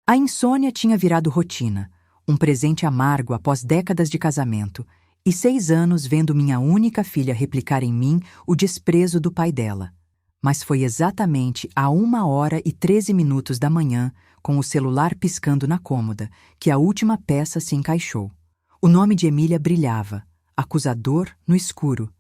A insônia tinha virado rotina, um presente amargo após décadas de casamento, e 6 anos vendo minha única filha replicar em mim o desprezo do pai dela. Mas foi exatamente a 1h13 da manhã, com o celular piscando na cômoda, que a última peça se encaixou. O nome de Emília brilhava, acusador no escuro,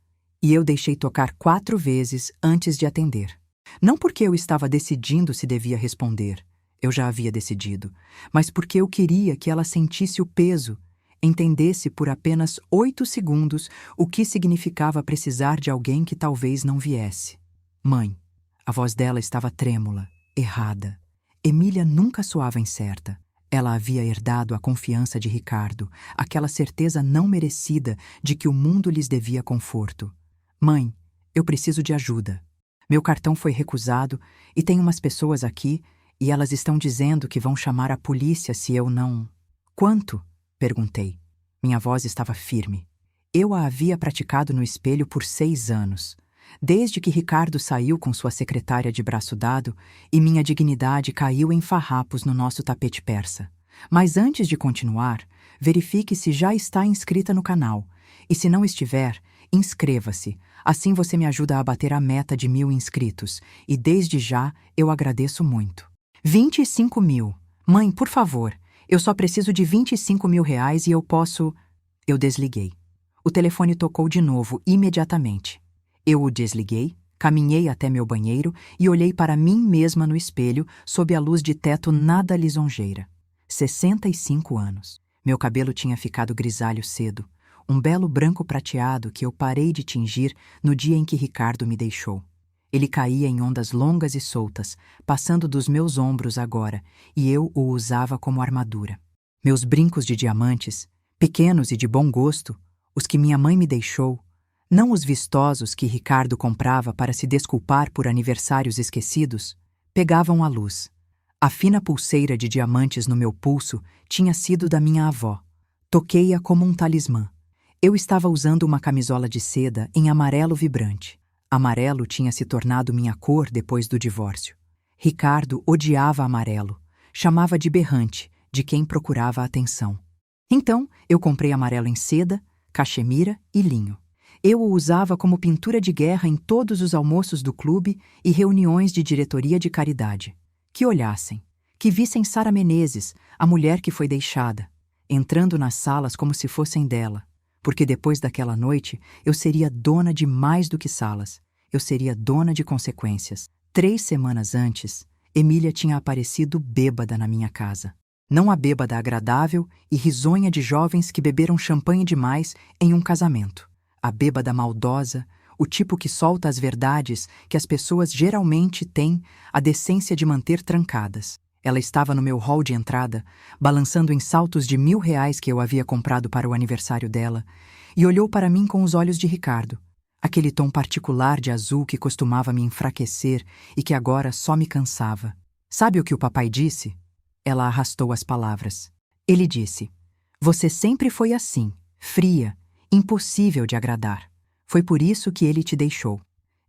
e eu deixei tocar 4 vezes antes de atender. Não porque eu estava decidindo se devia responder, eu já havia decidido, mas porque eu queria que ela sentisse o peso, entendesse por apenas 8 segundos o que significava precisar de alguém que talvez não viesse. Mãe. A voz dela estava trêmula, errada. Emília nunca soava incerta. Ela havia herdado a confiança de Ricardo, aquela certeza não merecida de que o mundo lhes devia conforto. Mãe, eu preciso de ajuda. Meu cartão foi recusado e tem umas pessoas aqui e elas estão dizendo que vão chamar a polícia se eu não... Quanto? Perguntei. Minha voz estava firme. Eu a havia praticado no espelho por 6 anos. Desde que Ricardo saiu com sua secretária de braço dado e minha dignidade caiu em farrapos no nosso tapete persa. Mas antes de continuar, verifique se já está inscrita no canal. E se não estiver, inscreva-se. Assim você me ajuda a bater a meta de 1.000 inscritos. E desde já eu agradeço muito. 25 mil. Mãe, por favor, eu só preciso de 25 mil reais e eu posso... Eu desliguei. O telefone tocou de novo, imediatamente. Eu o desliguei, caminhei até meu banheiro e olhei para mim mesma no espelho sob a luz de teto nada lisonjeira. 65 anos. Meu cabelo tinha ficado grisalho cedo, um belo branco prateado que eu parei de tingir no dia em que Ricardo me deixou. Ele caía em ondas longas e soltas, passando dos meus ombros agora, e eu o usava como armadura. Meus brincos de diamantes, pequenos e de bom gosto, os que minha mãe me deixou, não os vistosos que Ricardo comprava para se desculpar por aniversários esquecidos, pegavam a luz. A fina pulseira de diamantes no meu pulso tinha sido da minha avó. Toquei-a como um talismã. Eu estava usando uma camisola de seda em amarelo vibrante. Amarelo tinha se tornado minha cor depois do divórcio. Ricardo odiava amarelo, chamava de berrante, de quem procurava atenção. Então, eu comprei amarelo em seda, cachemira e linho. Eu o usava como pintura de guerra em todos os almoços do clube e reuniões de diretoria de caridade. Que olhassem, que vissem Sara Menezes, a mulher que foi deixada, entrando nas salas como se fossem dela, porque depois daquela noite eu seria dona de mais do que salas, eu seria dona de consequências. 3 semanas antes, Emília tinha aparecido bêbada na minha casa. Não a bêbada agradável e risonha de jovens que beberam champanhe demais em um casamento. A bêbada maldosa, o tipo que solta as verdades que as pessoas geralmente têm a decência de manter trancadas. Ela estava no meu hall de entrada, balançando em saltos de R$1.000 que eu havia comprado para o aniversário dela, e olhou para mim com os olhos de Ricardo, aquele tom particular de azul que costumava me enfraquecer e que agora só me cansava. Sabe o que o papai disse? Ela arrastou as palavras. Ele disse: "Você sempre foi assim, fria, impossível de agradar. Foi por isso que ele te deixou."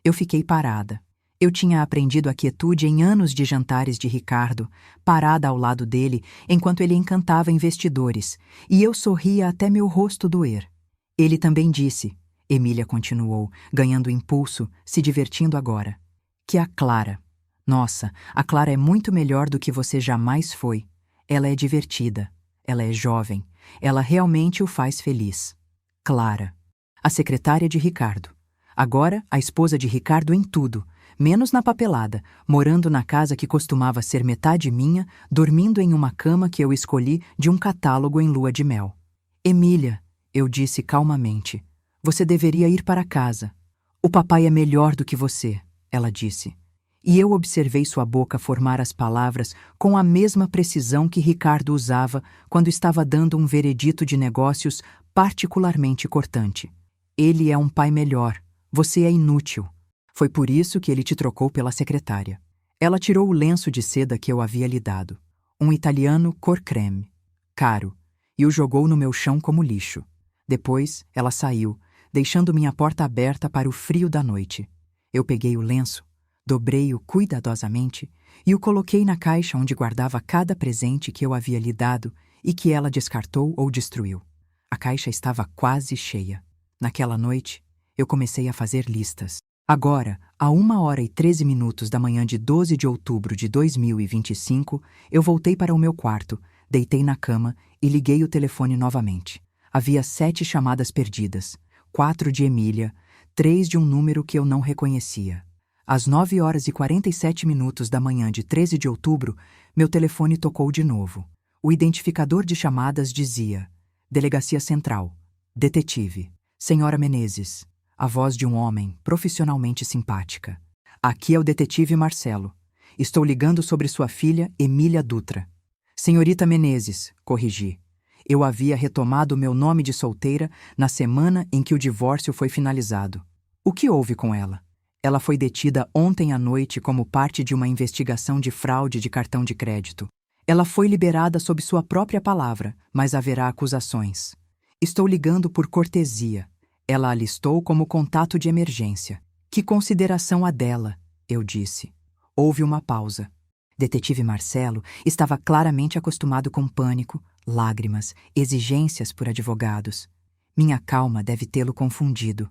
Eu fiquei parada. Eu tinha aprendido a quietude em anos de jantares de Ricardo, parada ao lado dele enquanto ele encantava investidores, e eu sorria até meu rosto doer. Ele também disse, Emília continuou, ganhando impulso, se divertindo agora, que a Clara... Nossa, a Clara é muito melhor do que você jamais foi. Ela é divertida, ela é jovem, ela realmente o faz feliz. Clara, a secretária de Ricardo. Agora, a esposa de Ricardo em tudo, menos na papelada, morando na casa que costumava ser metade minha, dormindo em uma cama que eu escolhi de um catálogo em lua de mel. Emília, eu disse calmamente, você deveria ir para casa. O papai é melhor do que você, ela disse. E eu observei sua boca formar as palavras com a mesma precisão que Ricardo usava quando estava dando um veredito de negócios particularmente cortante. Ele é um pai melhor, você é inútil. Foi por isso que ele te trocou pela secretária. Ela tirou o lenço de seda que eu havia lhe dado, um italiano cor creme, caro, e o jogou no meu chão como lixo. Depois, ela saiu, deixando minha porta aberta para o frio da noite. Eu peguei o lenço, Dobrei-o cuidadosamente e o coloquei na caixa onde guardava cada presente que eu havia lhe dado e que ela descartou ou destruiu. A caixa estava quase cheia. Naquela noite, eu comecei a fazer listas. Agora, a 1h13 da manhã de 12 de outubro de 2025, eu voltei para o meu quarto, deitei na cama e liguei o telefone novamente. Havia 7 chamadas perdidas, 4 de Emília, 3 de um número que eu não reconhecia. Às 9h47 da manhã de 13 de outubro, meu telefone tocou de novo. O identificador de chamadas dizia: Delegacia Central, Detetive, Senhora Menezes, a voz de um homem profissionalmente simpática. Aqui é o detetive Marcelo. Estou ligando sobre sua filha, Emília Dutra. Senhorita Menezes, corrigi. Eu havia retomado meu nome de solteira na semana em que o divórcio foi finalizado. O que houve com ela? Ela foi detida ontem à noite como parte de uma investigação de fraude de cartão de crédito. Ela foi liberada sob sua própria palavra, mas haverá acusações. Estou ligando por cortesia. Ela a listou como contato de emergência. Que consideração a dela, eu disse. Houve uma pausa. Detetive Marcelo estava claramente acostumado com pânico, lágrimas, exigências por advogados. Minha calma deve tê-lo confundido.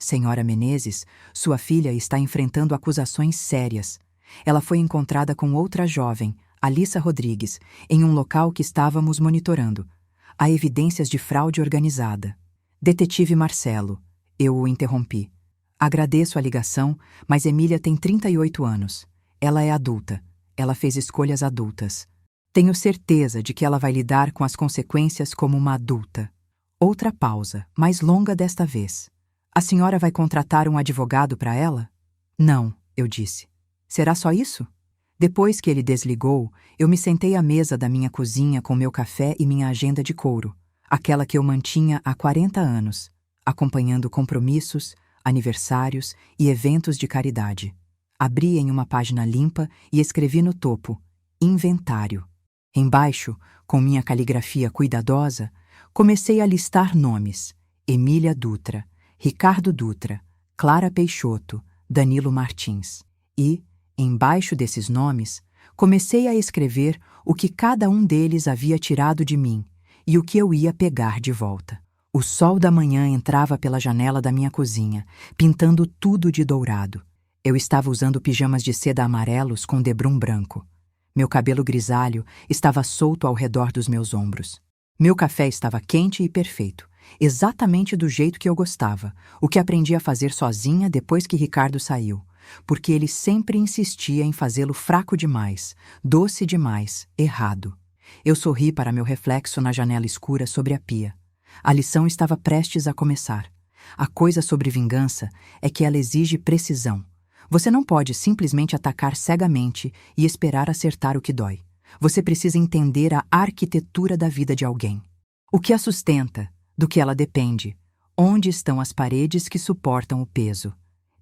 Senhora Menezes, sua filha está enfrentando acusações sérias. Ela foi encontrada com outra jovem, Alissa Rodrigues, em um local que estávamos monitorando. Há evidências de fraude organizada. Detetive Marcelo, eu o interrompi. Agradeço a ligação, mas Emília tem 38 anos. Ela é adulta. Ela fez escolhas adultas. Tenho certeza de que ela vai lidar com as consequências como uma adulta. Outra pausa, mais longa desta vez. A senhora vai contratar um advogado para ela? Não, eu disse. Será só isso? Depois que ele desligou, eu me sentei à mesa da minha cozinha com meu café e minha agenda de couro, aquela que eu mantinha há 40 anos, acompanhando compromissos, aniversários e eventos de caridade. Abri em uma página limpa e escrevi no topo: Inventário. Embaixo, com minha caligrafia cuidadosa, comecei a listar nomes: Emília Dutra, Ricardo Dutra, Clara Peixoto, Danilo Martins. E, embaixo desses nomes, comecei a escrever o que cada um deles havia tirado de mim e o que eu ia pegar de volta. O sol da manhã entrava pela janela da minha cozinha, pintando tudo de dourado. Eu estava usando pijamas de seda amarelos com debrum branco. Meu cabelo grisalho estava solto ao redor dos meus ombros. Meu café estava quente e perfeito, exatamente do jeito que eu gostava, o que aprendi a fazer sozinha depois que Ricardo saiu, porque ele sempre insistia em fazê-lo fraco demais, doce demais, errado. Eu sorri para meu reflexo na janela escura sobre a pia. A lição estava prestes a começar. A coisa sobre vingança é que ela exige precisão. Você não pode simplesmente atacar cegamente e esperar acertar o que dói. Você precisa entender a arquitetura da vida de alguém. O que a sustenta, do que ela depende, onde estão as paredes que suportam o peso.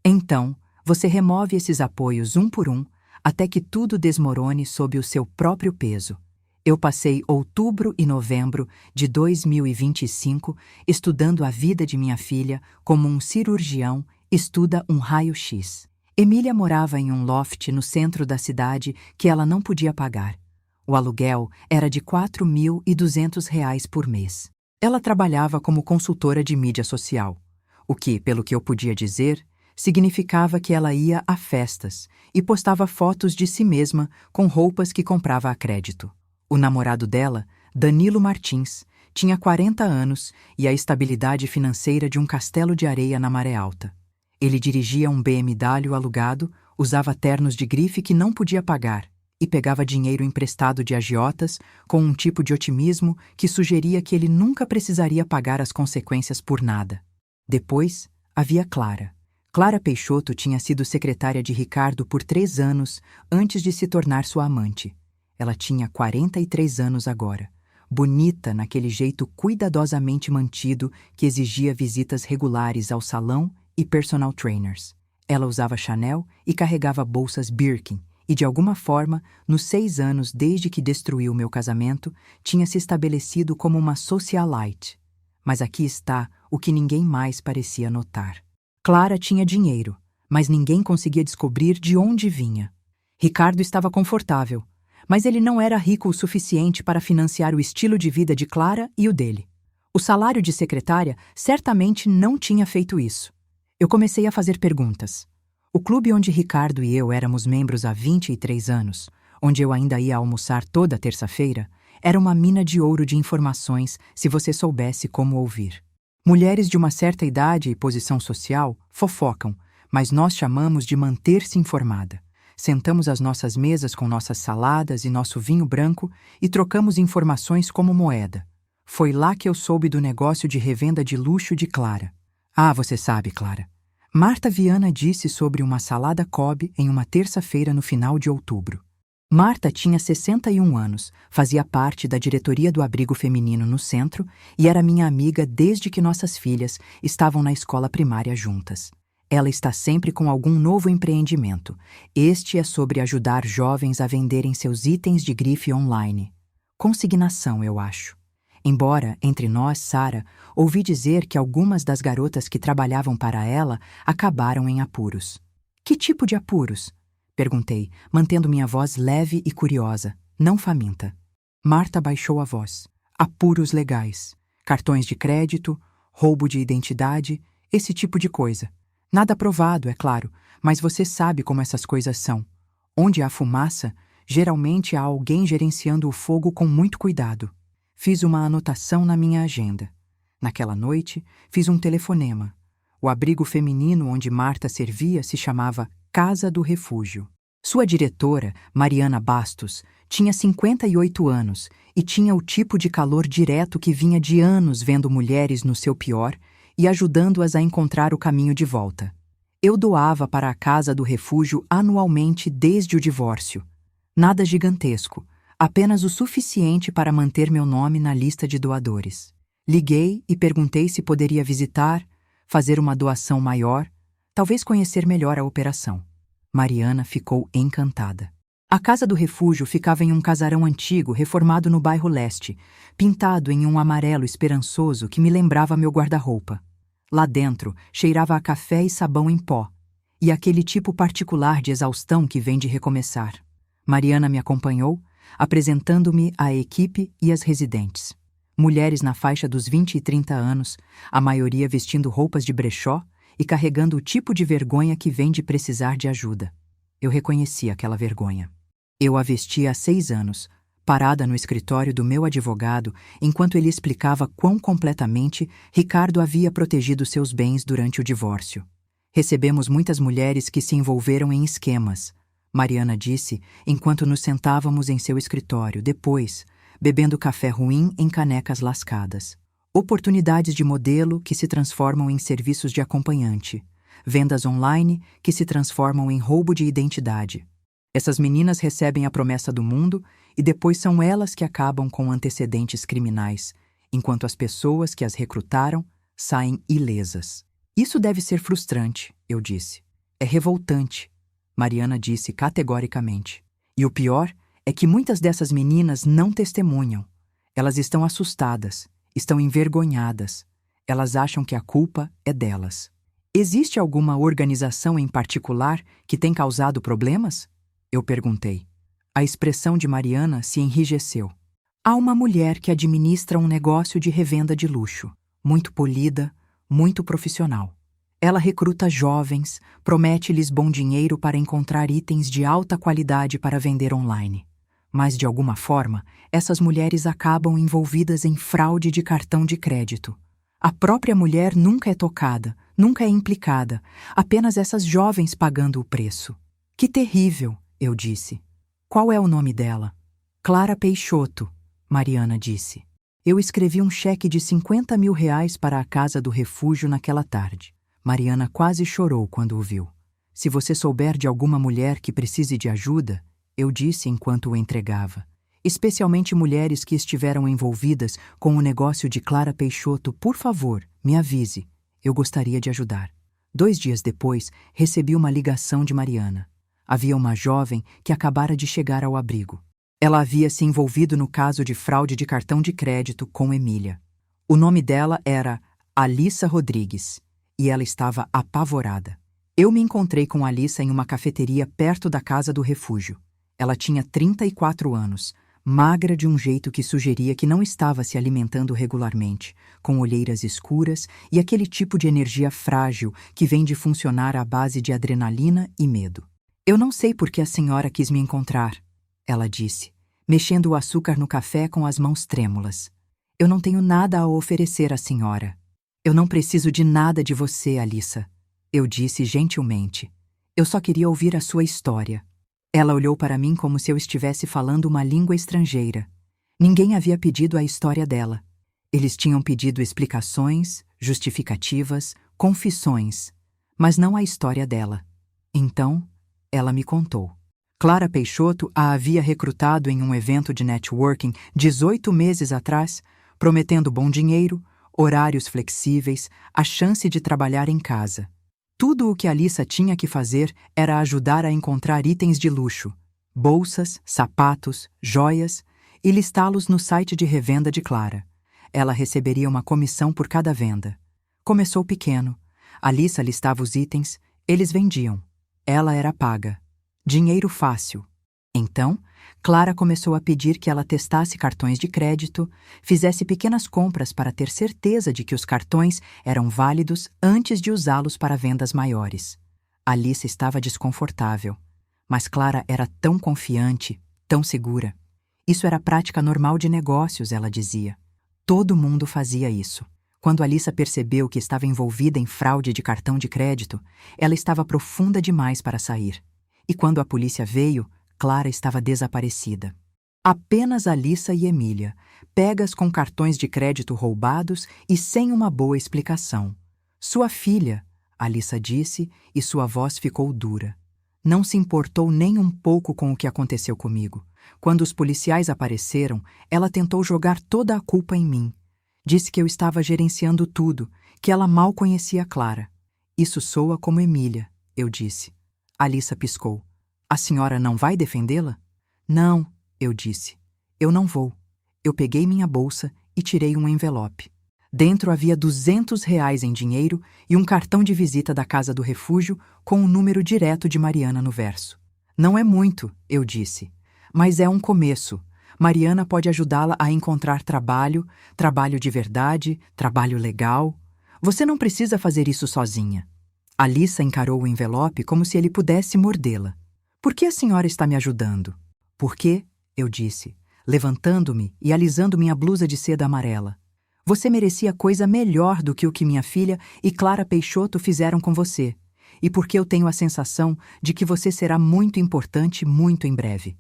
Então, você remove esses apoios um por um, até que tudo desmorone sob o seu próprio peso. Eu passei outubro e novembro de 2025 estudando a vida de minha filha como um cirurgião estuda um raio-x. Emília morava em um loft no centro da cidade que ela não podia pagar. O aluguel era de R$ 4.200 por mês. Ela trabalhava como consultora de mídia social, o que, pelo que eu podia dizer, significava que ela ia a festas e postava fotos de si mesma com roupas que comprava a crédito. O namorado dela, Danilo Martins, tinha 40 anos e a estabilidade financeira de um castelo de areia na Maré Alta. Ele dirigia um BMW alugado, usava ternos de grife que não podia pagar e pegava dinheiro emprestado de agiotas com um tipo de otimismo que sugeria que ele nunca precisaria pagar as consequências por nada. Depois, havia Clara. Clara Peixoto tinha sido secretária de Ricardo por 3 anos antes de se tornar sua amante. Ela tinha 43 anos agora, bonita naquele jeito cuidadosamente mantido que exigia visitas regulares ao salão e personal trainers. Ela usava Chanel e carregava bolsas Birkin, e de alguma forma, nos 6 anos desde que destruiu meu casamento, tinha se estabelecido como uma socialite. Mas aqui está o que ninguém mais parecia notar. Clara tinha dinheiro, mas ninguém conseguia descobrir de onde vinha. Ricardo estava confortável, mas ele não era rico o suficiente para financiar o estilo de vida de Clara e o dele. O salário de secretária certamente não tinha feito isso. Eu comecei a fazer perguntas. O clube onde Ricardo e eu éramos membros há 23 anos, onde eu ainda ia almoçar toda terça-feira, era uma mina de ouro de informações se você soubesse como ouvir. Mulheres de uma certa idade e posição social fofocam, mas nós chamamos de manter-se informada. Sentamos às nossas mesas com nossas saladas e nosso vinho branco e trocamos informações como moeda. Foi lá que eu soube do negócio de revenda de luxo de Clara. Ah, você sabe, Clara. Marta Viana disse sobre uma salada Kobe em uma terça-feira no final de outubro. Marta tinha 61 anos, fazia parte da diretoria do abrigo feminino no centro e era minha amiga desde que nossas filhas estavam na escola primária juntas. Ela está sempre com algum novo empreendimento. Este é sobre ajudar jovens a venderem seus itens de grife online. Consignação, eu acho. Embora, entre nós, Sara, ouvi dizer que algumas das garotas que trabalhavam para ela acabaram em apuros. Que tipo de apuros? Perguntei, mantendo minha voz leve e curiosa, não faminta. Marta baixou a voz. Apuros legais. Cartões de crédito, roubo de identidade, esse tipo de coisa. Nada provado, é claro, mas você sabe como essas coisas são. Onde há fumaça, geralmente há alguém gerenciando o fogo com muito cuidado. Fiz uma anotação na minha agenda. Naquela noite, fiz um telefonema. O abrigo feminino onde Marta servia se chamava Casa do Refúgio. Sua diretora, Mariana Bastos, tinha 58 anos e tinha o tipo de calor direto que vinha de anos vendo mulheres no seu pior e ajudando-as a encontrar o caminho de volta. Eu doava para a Casa do Refúgio anualmente desde o divórcio. Nada gigantesco, apenas o suficiente para manter meu nome na lista de doadores. Liguei e perguntei se poderia visitar, fazer uma doação maior, talvez conhecer melhor a operação. Mariana ficou encantada. A Casa do Refúgio ficava em um casarão antigo reformado no bairro Leste, pintado em um amarelo esperançoso que me lembrava meu guarda-roupa. Lá dentro cheirava a café e sabão em pó, e aquele tipo particular de exaustão que vem de recomeçar. Mariana me acompanhou, apresentando-me à equipe e às residentes. Mulheres na faixa dos 20 e 30 anos, a maioria vestindo roupas de brechó e carregando o tipo de vergonha que vem de precisar de ajuda. Eu reconheci aquela vergonha. Eu a vestia há 6 anos, parada no escritório do meu advogado, enquanto ele explicava quão completamente Ricardo havia protegido seus bens durante o divórcio. Recebemos muitas mulheres que se envolveram em esquemas, Mariana disse, enquanto nos sentávamos em seu escritório, depois, bebendo café ruim em canecas lascadas. Oportunidades de modelo que se transformam em serviços de acompanhante. Vendas online que se transformam em roubo de identidade. Essas meninas recebem a promessa do mundo e depois são elas que acabam com antecedentes criminais, enquanto as pessoas que as recrutaram saem ilesas. Isso deve ser frustrante, eu disse. É revoltante, Mariana disse categoricamente. E o pior é que muitas dessas meninas não testemunham. Elas estão assustadas, estão envergonhadas. Elas acham que a culpa é delas. Existe alguma organização em particular que tem causado problemas? Eu perguntei. A expressão de Mariana se enrijeceu. Há uma mulher que administra um negócio de revenda de luxo, muito polida, muito profissional. Ela recruta jovens, promete-lhes bom dinheiro para encontrar itens de alta qualidade para vender online. Mas, de alguma forma, essas mulheres acabam envolvidas em fraude de cartão de crédito. A própria mulher nunca é tocada, nunca é implicada, apenas essas jovens pagando o preço. Que terrível, eu disse. Qual é o nome dela? Clara Peixoto, Mariana disse. Eu escrevi um cheque de R$50 mil para a Casa do Refúgio naquela tarde. Mariana quase chorou quando o viu. Se você souber de alguma mulher que precise de ajuda, eu disse enquanto o entregava, especialmente mulheres que estiveram envolvidas com o negócio de Clara Peixoto, por favor, me avise. Eu gostaria de ajudar. 2 dias depois, recebi uma ligação de Mariana. Havia uma jovem que acabara de chegar ao abrigo. Ela havia se envolvido no caso de fraude de cartão de crédito com Emília. O nome dela era Alissa Rodrigues, e ela estava apavorada. Eu me encontrei com Alissa em uma cafeteria perto da casa do refúgio. Ela tinha 34 anos, magra de um jeito que sugeria que não estava se alimentando regularmente, com olheiras escuras e aquele tipo de energia frágil que vem de funcionar à base de adrenalina e medo. Eu não sei por que a senhora quis me encontrar, ela disse, mexendo o açúcar no café com as mãos trêmulas. Eu não tenho nada a oferecer à senhora. Eu não preciso de nada de você, Alissa, eu disse gentilmente. Eu só queria ouvir a sua história. Ela olhou para mim como se eu estivesse falando uma língua estrangeira. Ninguém havia pedido a história dela. Eles tinham pedido explicações, justificativas, confissões, mas não a história dela. Então, ela me contou. Clara Peixoto a havia recrutado em um evento de networking 18 meses atrás, prometendo bom dinheiro, horários flexíveis, a chance de trabalhar em casa. Tudo o que Alissa tinha que fazer era ajudar a encontrar itens de luxo, bolsas, sapatos, joias, e listá-los no site de revenda de Clara. Ela receberia uma comissão por cada venda. Começou pequeno. Alissa listava os itens, eles vendiam. Ela era paga. Dinheiro fácil. Então, Clara começou a pedir que ela testasse cartões de crédito, fizesse pequenas compras para ter certeza de que os cartões eram válidos antes de usá-los para vendas maiores. Alissa estava desconfortável, mas Clara era tão confiante, tão segura. Isso era prática normal de negócios, ela dizia. Todo mundo fazia isso. Quando Alissa percebeu que estava envolvida em fraude de cartão de crédito, ela estava profunda demais para sair. E quando a polícia veio, Clara estava desaparecida. Apenas Alissa e Emília, pegas com cartões de crédito roubados e sem uma boa explicação. Sua filha, Alissa disse, e sua voz ficou dura. Não se importou nem um pouco com o que aconteceu comigo. Quando os policiais apareceram, ela tentou jogar toda a culpa em mim. Disse que eu estava gerenciando tudo, que ela mal conhecia Clara. Isso soa como Emília, eu disse. Alissa piscou. A senhora não vai defendê-la? Não, eu disse. Eu não vou. Eu peguei minha bolsa e tirei um envelope. Dentro havia R$ 200 em dinheiro e um cartão de visita da Casa do Refúgio com o número direto de Mariana no verso. Não é muito, eu disse, mas é um começo. Mariana pode ajudá-la a encontrar trabalho, trabalho de verdade, trabalho legal. Você não precisa fazer isso sozinha. Alissa encarou o envelope como se ele pudesse mordê-la. Por que a senhora está me ajudando? Porque, eu disse, levantando-me e alisando minha blusa de seda amarela. Você merecia coisa melhor do que o que minha filha e Clara Peixoto fizeram com você. E porque eu tenho a sensação de que você será muito importante muito em breve.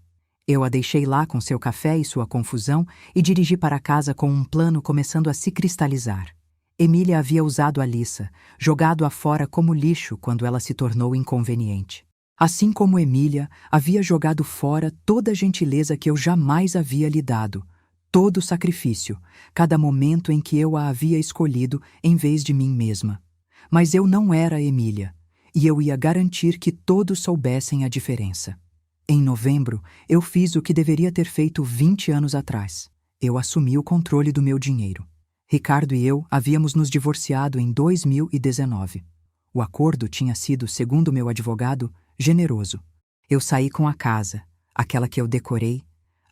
Eu a deixei lá com seu café e sua confusão e dirigi para casa com um plano começando a se cristalizar. Emília havia usado Alissa, jogado-a fora como lixo quando ela se tornou inconveniente. Assim como Emília havia jogado fora toda a gentileza que eu jamais havia lhe dado, todo o sacrifício, cada momento em que eu a havia escolhido em vez de mim mesma. Mas eu não era Emília, e eu ia garantir que todos soubessem a diferença. Em novembro, eu fiz o que deveria ter feito 20 anos atrás. Eu assumi o controle do meu dinheiro. Ricardo e eu havíamos nos divorciado em 2019. O acordo tinha sido, segundo meu advogado, generoso. Eu saí com a casa, aquela que eu decorei,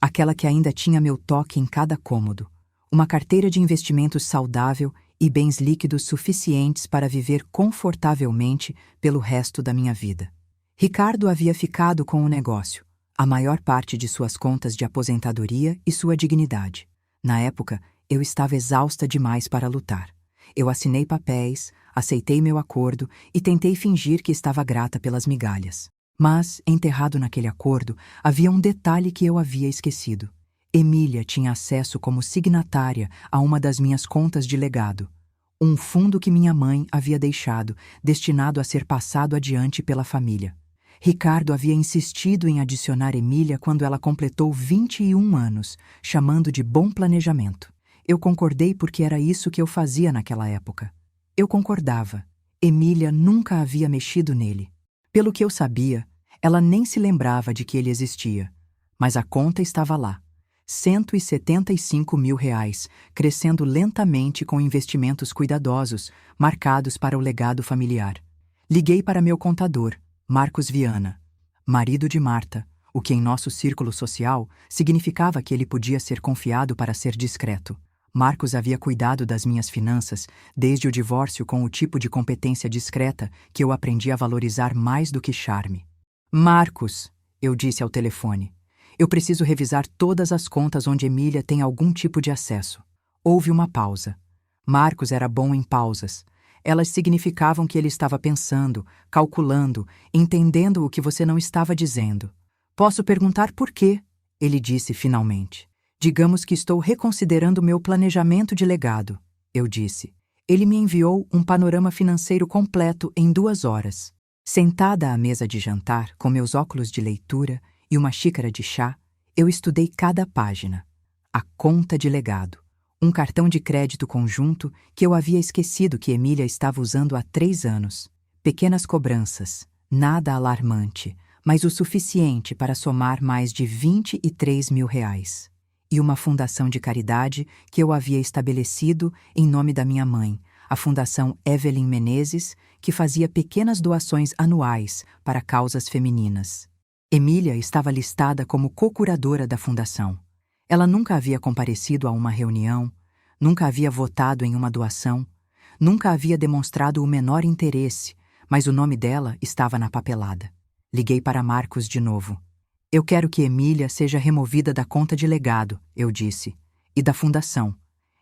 aquela que ainda tinha meu toque em cada cômodo, uma carteira de investimentos saudável e bens líquidos suficientes para viver confortavelmente pelo resto da minha vida. Ricardo havia ficado com o negócio, a maior parte de suas contas de aposentadoria e sua dignidade. Na época, eu estava exausta demais para lutar. Eu assinei papéis, aceitei meu acordo e tentei fingir que estava grata pelas migalhas. Mas, enterrado naquele acordo, havia um detalhe que eu havia esquecido. Emília tinha acesso como signatária a uma das minhas contas de legado. Um fundo que minha mãe havia deixado, destinado a ser passado adiante pela família. Ricardo havia insistido em adicionar Emília quando ela completou 21 anos, chamando de bom planejamento. Eu concordei porque era isso que eu fazia naquela época. Eu concordava. Emília nunca havia mexido nele. Pelo que eu sabia, ela nem se lembrava de que ele existia. Mas a conta estava lá. R$ 175 mil, crescendo lentamente com investimentos cuidadosos, marcados para o legado familiar. Liguei para meu contador, Marcos Viana, marido de Marta, o que em nosso círculo social significava que ele podia ser confiado para ser discreto. Marcos havia cuidado das minhas finanças desde o divórcio com o tipo de competência discreta que eu aprendi a valorizar mais do que charme. Marcos, eu disse ao telefone, eu preciso revisar todas as contas onde Emília tem algum tipo de acesso. Houve uma pausa. Marcos era bom em pausas. Elas significavam que ele estava pensando, calculando, entendendo o que você não estava dizendo. Posso perguntar por quê? Ele disse finalmente. Digamos que estou reconsiderando meu planejamento de legado, eu disse. Ele me enviou um panorama financeiro completo em 2 horas. Sentada à mesa de jantar, com meus óculos de leitura e uma xícara de chá, eu estudei cada página. A conta de legado. Um cartão de crédito conjunto que eu havia esquecido que Emília estava usando há 3 anos. Pequenas cobranças, nada alarmante, mas o suficiente para somar mais de R$ 23.000. E uma fundação de caridade que eu havia estabelecido em nome da minha mãe, a Fundação Evelyn Menezes, que fazia pequenas doações anuais para causas femininas. Emília estava listada como co-curadora da fundação. Ela nunca havia comparecido a uma reunião, nunca havia votado em uma doação, nunca havia demonstrado o menor interesse, mas o nome dela estava na papelada. Liguei para Marcos de novo. Eu quero que Emília seja removida da conta de legado, eu disse, e da fundação.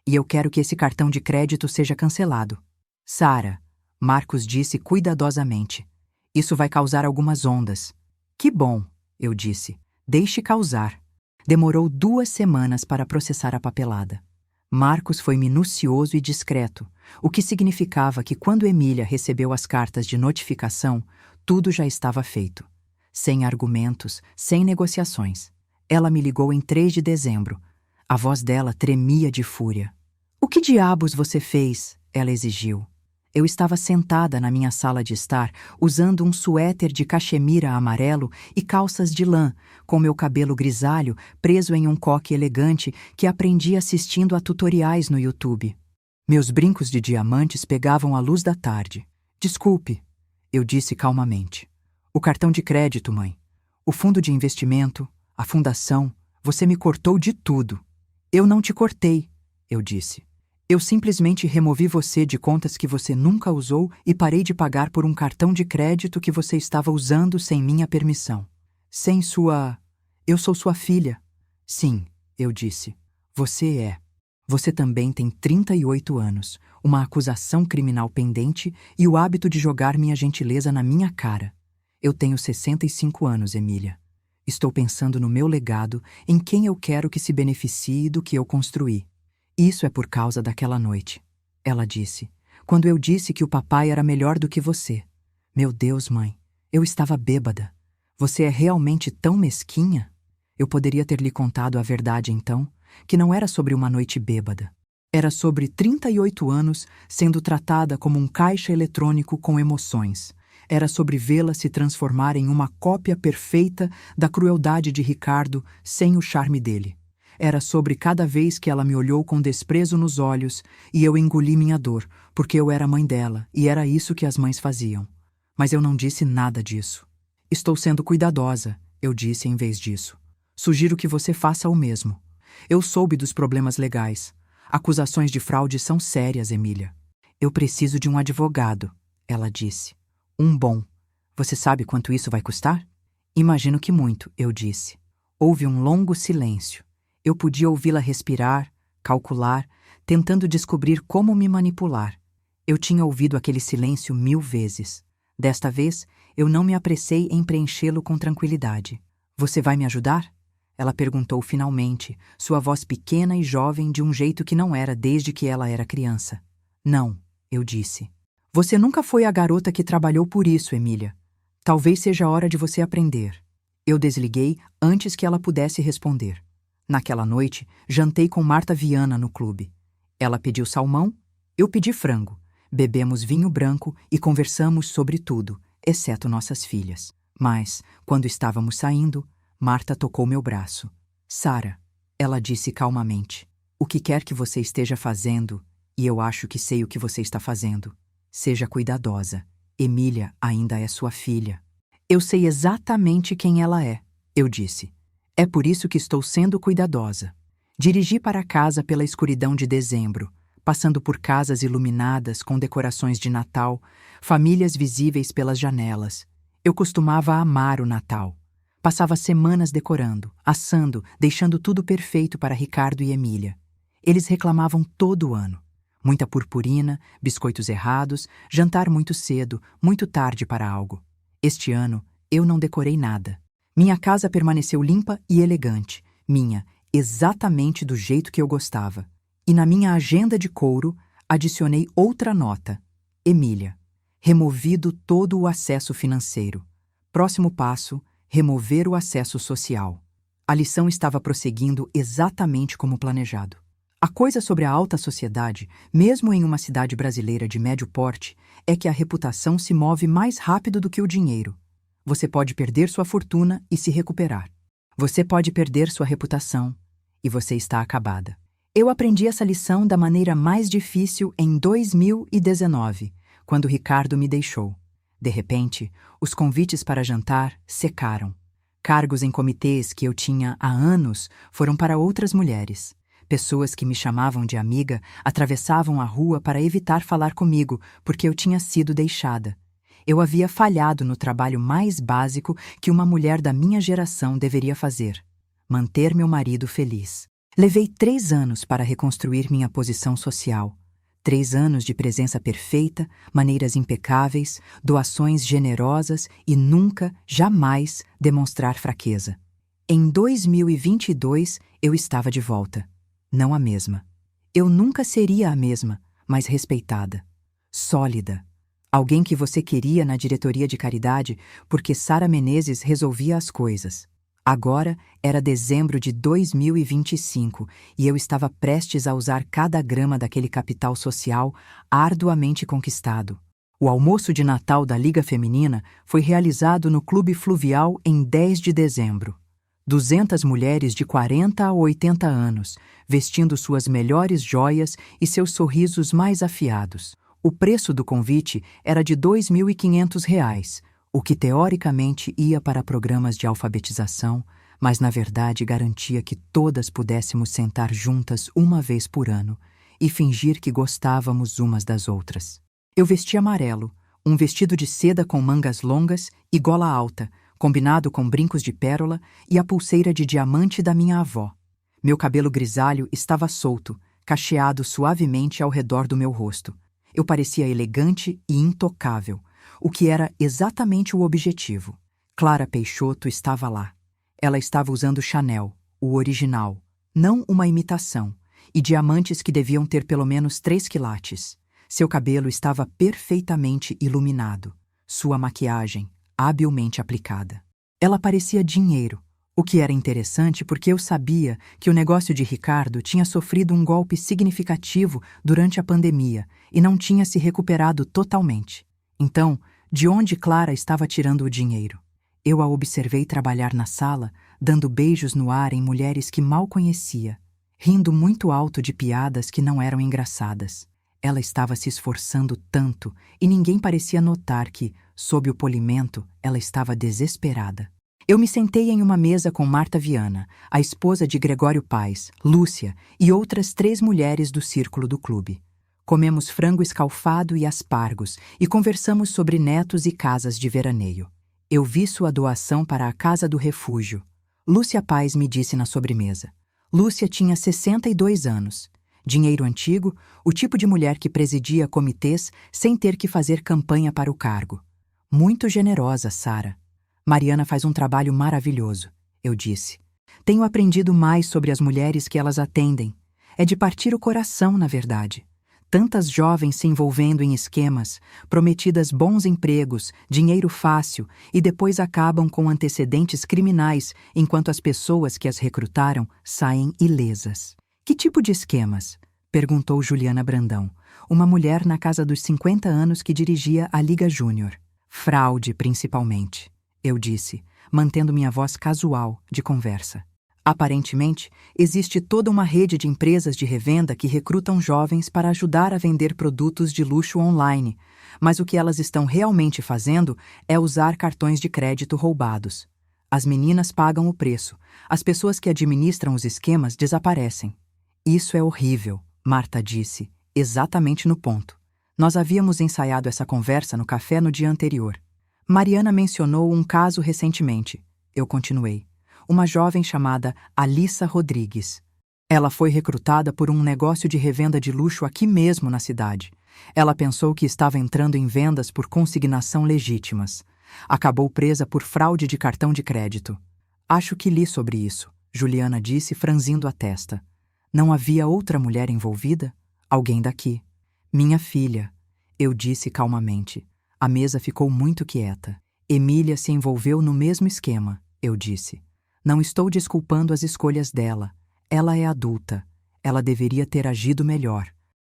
E eu quero que esse cartão de crédito seja cancelado. Sara, Marcos disse cuidadosamente. Isso vai causar algumas ondas. Que bom, eu disse. Deixe causar. Demorou 2 semanas para processar a papelada. Marcos foi minucioso e discreto, o que significava que quando Emília recebeu as cartas de notificação, tudo já estava feito. Sem argumentos, sem negociações. Ela me ligou em 3 de dezembro. A voz dela tremia de fúria. "O que diabos você fez?" ela exigiu. Eu estava sentada na minha sala de estar, usando um suéter de cachemira amarelo e calças de lã, com meu cabelo grisalho preso em um coque elegante que aprendi assistindo a tutoriais no YouTube. Meus brincos de diamantes pegavam a luz da tarde. "Desculpe", eu disse calmamente. "O cartão de crédito, mãe. O fundo de investimento, a fundação, você me cortou de tudo." "Eu não te cortei", eu disse. "Eu simplesmente removi você de contas que você nunca usou e parei de pagar por um cartão de crédito que você estava usando sem minha permissão. Sem sua... Eu sou sua filha." "Sim", eu disse. "Você é. Você também tem 38 anos, uma acusação criminal pendente e o hábito de jogar minha gentileza na minha cara. Eu tenho 65 anos, Emília. Estou pensando no meu legado, em quem eu quero que se beneficie do que eu construí. Isso é por causa daquela noite", ela disse, "quando eu disse que o papai era melhor do que você. Meu Deus, mãe, eu estava bêbada. Você é realmente tão mesquinha?" Eu poderia ter lhe contado a verdade então, que não era sobre uma noite bêbada. Era sobre 38 anos sendo tratada como um caixa eletrônico com emoções. Era sobre vê-la se transformar em uma cópia perfeita da crueldade de Ricardo sem o charme dele. Era sobre cada vez que ela me olhou com desprezo nos olhos e eu engoli minha dor, porque eu era mãe dela e era isso que as mães faziam. Mas eu não disse nada disso. "Estou sendo cuidadosa", eu disse em vez disso. "Sugiro que você faça o mesmo. Eu soube dos problemas legais. Acusações de fraude são sérias, Emília." "Eu preciso de um advogado", ela disse. "Um bom. Você sabe quanto isso vai custar?" "Imagino que muito", eu disse. Houve um longo silêncio. Eu podia ouvi-la respirar, calcular, tentando descobrir como me manipular. Eu tinha ouvido aquele silêncio 1000 vezes. Desta vez, eu não me apressei em preenchê-lo com tranquilidade. "Você vai me ajudar?" ela perguntou finalmente, sua voz pequena e jovem de um jeito que não era desde que ela era criança. "Não", eu disse. "Você nunca foi a garota que trabalhou por isso, Emília. Talvez seja a hora de você aprender." Eu desliguei antes que ela pudesse responder. Naquela noite, jantei com Marta Viana no clube. Ela pediu salmão, eu pedi frango. Bebemos vinho branco e conversamos sobre tudo, exceto nossas filhas. Mas, quando estávamos saindo, Marta tocou meu braço. "Sara", ela disse calmamente, "o que quer que você esteja fazendo, e eu acho que sei o que você está fazendo, seja cuidadosa. Emília ainda é sua filha. Eu sei exatamente quem ela é, eu disse. É por isso que estou sendo cuidadosa. Dirigi para casa pela escuridão de dezembro, passando por casas iluminadas com decorações de Natal, famílias visíveis pelas janelas. Eu costumava amar o Natal. Passava semanas decorando, assando, deixando tudo perfeito para Ricardo e Emília. Eles reclamavam todo ano. Muita purpurina, biscoitos errados, jantar muito cedo, muito tarde para algo. Este ano, eu não decorei nada. Minha casa permaneceu limpa e elegante. Minha, exatamente do jeito que eu gostava. E na minha agenda de couro, adicionei outra nota. Emília. Removido todo o acesso financeiro. Próximo passo, remover o acesso social. A lição estava prosseguindo exatamente como planejado. A coisa sobre a alta sociedade, mesmo em uma cidade brasileira de médio porte, é que a reputação se move mais rápido do que o dinheiro. Você pode perder sua fortuna e se recuperar. Você pode perder sua reputação e você está acabada. Eu aprendi essa lição da maneira mais difícil em 2019, quando Ricardo me deixou. De repente, os convites para jantar secaram. Cargos em comitês que eu tinha há anos foram para outras mulheres. Pessoas que me chamavam de amiga atravessavam a rua para evitar falar comigo, porque eu tinha sido deixada. Eu havia falhado no trabalho mais básico que uma mulher da minha geração deveria fazer: manter meu marido feliz. Levei 3 anos para reconstruir minha posição social. 3 anos de presença perfeita, maneiras impecáveis, doações generosas e nunca, jamais, demonstrar fraqueza. Em 2022, eu estava de volta. Não a mesma. Eu nunca seria a mesma, mas respeitada. Sólida. Alguém que você queria na diretoria de caridade porque Sara Menezes resolvia as coisas. Agora era dezembro de 2025 e eu estava prestes a usar cada grama daquele capital social arduamente conquistado. O almoço de Natal da Liga Feminina foi realizado no Clube Fluvial em 10 de dezembro. 200 mulheres de 40 a 80 anos, vestindo suas melhores joias e seus sorrisos mais afiados. O preço do convite era de R$ 2.500, o que teoricamente ia para programas de alfabetização, mas na verdade garantia que todas pudéssemos sentar juntas uma vez por ano e fingir que gostávamos umas das outras. Eu vesti amarelo, um vestido de seda com mangas longas e gola alta, combinado com brincos de pérola e a pulseira de diamante da minha avó. Meu cabelo grisalho estava solto, cacheado suavemente ao redor do meu rosto. Eu parecia elegante e intocável, o que era exatamente o objetivo. Clara Peixoto estava lá. Ela estava usando Chanel, o original, não uma imitação, e diamantes que deviam ter pelo menos 3 quilates. Seu cabelo estava perfeitamente iluminado, sua maquiagem habilmente aplicada. Ela parecia dinheiro, o que era interessante porque eu sabia que o negócio de Ricardo tinha sofrido um golpe significativo durante a pandemia e não tinha se recuperado totalmente. Então, de onde Clara estava tirando o dinheiro? Eu a observei trabalhar na sala, dando beijos no ar em mulheres que mal conhecia, rindo muito alto de piadas que não eram engraçadas. Ela estava se esforçando tanto e ninguém parecia notar que, sob o polimento, ela estava desesperada. Eu me sentei em uma mesa com Marta Viana, a esposa de Gregório Paes, Lúcia e outras 3 mulheres do círculo do clube. Comemos frango escalfado e aspargos e conversamos sobre netos e casas de veraneio. Eu vi sua doação para a Casa do Refúgio. Lúcia Paes me disse na sobremesa. Lúcia tinha 62 anos. Dinheiro antigo, o tipo de mulher que presidia comitês sem ter que fazer campanha para o cargo. Muito generosa, Sara. Mariana faz um trabalho maravilhoso, eu disse. Tenho aprendido mais sobre as mulheres que elas atendem. É de partir o coração, na verdade. Tantas jovens se envolvendo em esquemas, prometidas bons empregos, dinheiro fácil e depois acabam com antecedentes criminais enquanto as pessoas que as recrutaram saem ilesas. Que tipo de esquemas? Perguntou Juliana Brandão, uma mulher na casa dos 50 anos que dirigia a Liga Júnior. Fraude, principalmente, eu disse, mantendo minha voz casual de conversa. Aparentemente, existe toda uma rede de empresas de revenda que recrutam jovens para ajudar a vender produtos de luxo online, mas o que elas estão realmente fazendo é usar cartões de crédito roubados. As meninas pagam o preço, as pessoas que administram os esquemas desaparecem. Isso é horrível, Marta disse, exatamente no ponto. Nós havíamos ensaiado essa conversa no café no dia anterior. Mariana mencionou um caso recentemente. Eu continuei. Uma jovem chamada Alissa Rodrigues. Ela foi recrutada por um negócio de revenda de luxo aqui mesmo na cidade. Ela pensou que estava entrando em vendas por consignação legítimas. Acabou presa por fraude de cartão de crédito. Acho que li sobre isso, Juliana disse, franzindo a testa. Não havia outra mulher envolvida? Alguém daqui. Minha filha, eu disse calmamente. A mesa ficou muito quieta. Emília se envolveu no mesmo esquema, eu disse. Não estou desculpando as escolhas dela. Ela é adulta. Ela deveria ter agido melhor.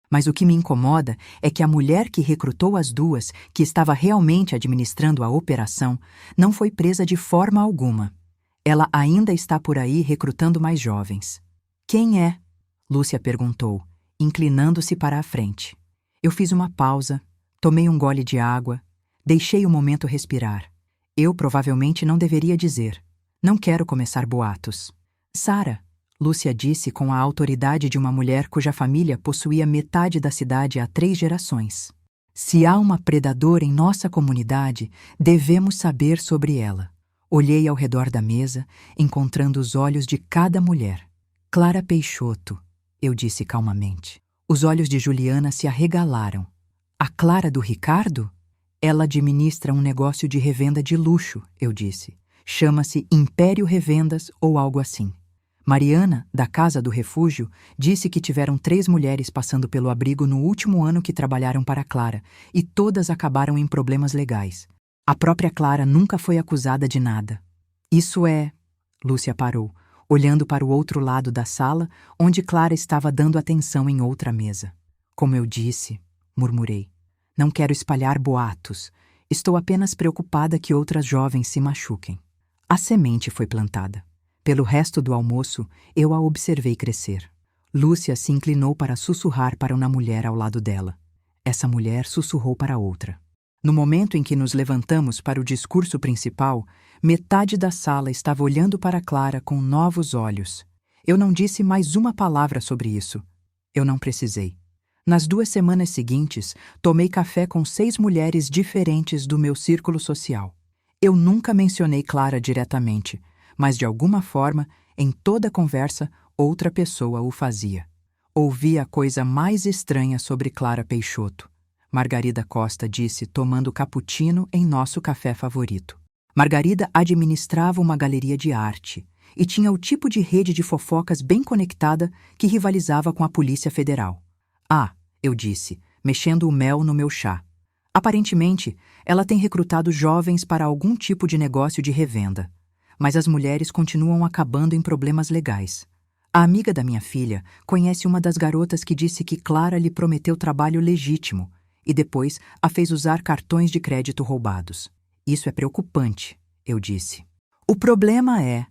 Mas o que me incomoda é que a mulher que recrutou as duas, que estava realmente administrando a operação, não foi presa de forma alguma. Ela ainda está por aí recrutando mais jovens. Quem é? Lúcia perguntou, inclinando-se para a frente. Eu fiz uma pausa, tomei um gole de água, deixei o momento respirar. Eu provavelmente não deveria dizer. Não quero começar boatos. Sara, Lúcia disse com a autoridade de uma mulher cuja família possuía metade da cidade há 3 gerações. Se há uma predadora em nossa comunidade, devemos saber sobre ela. Olhei ao redor da mesa, encontrando os olhos de cada mulher. Clara Peixoto, eu disse calmamente. Os olhos de Juliana se arregalaram. A Clara do Ricardo? Ela administra um negócio de revenda de luxo, eu disse. Chama-se Império Revendas ou algo assim. Mariana, da Casa do Refúgio, disse que tiveram 3 mulheres passando pelo abrigo no último ano que trabalharam para Clara, e todas acabaram em problemas legais. A própria Clara nunca foi acusada de nada. Isso é... Lúcia parou, olhando para o outro lado da sala, onde Clara estava dando atenção em outra mesa. Como eu disse, murmurei, não quero espalhar boatos. Estou apenas preocupada que outras jovens se machuquem. A semente foi plantada. Pelo resto do almoço, eu a observei crescer. Lúcia se inclinou para sussurrar para uma mulher ao lado dela. Essa mulher sussurrou para outra. No momento em que nos levantamos para o discurso principal, metade da sala estava olhando para Clara com novos olhos. Eu não disse mais uma palavra sobre isso. Eu não precisei. Nas 2 semanas seguintes, tomei café com 6 mulheres diferentes do meu círculo social. Eu nunca mencionei Clara diretamente, mas de alguma forma, em toda conversa, outra pessoa o fazia. Ouvi a coisa mais estranha sobre Clara Peixoto. Margarida Costa disse, tomando cappuccino em nosso café favorito. Margarida administrava uma galeria de arte e tinha o tipo de rede de fofocas bem conectada que rivalizava com a Polícia Federal. Ah, eu disse, mexendo o mel no meu chá. Aparentemente, ela tem recrutado jovens para algum tipo de negócio de revenda. Mas as mulheres continuam acabando em problemas legais. A amiga da minha filha conhece uma das garotas que disse que Clara lhe prometeu trabalho legítimo e depois a fez usar cartões de crédito roubados. Isso é preocupante, eu disse. O problema é,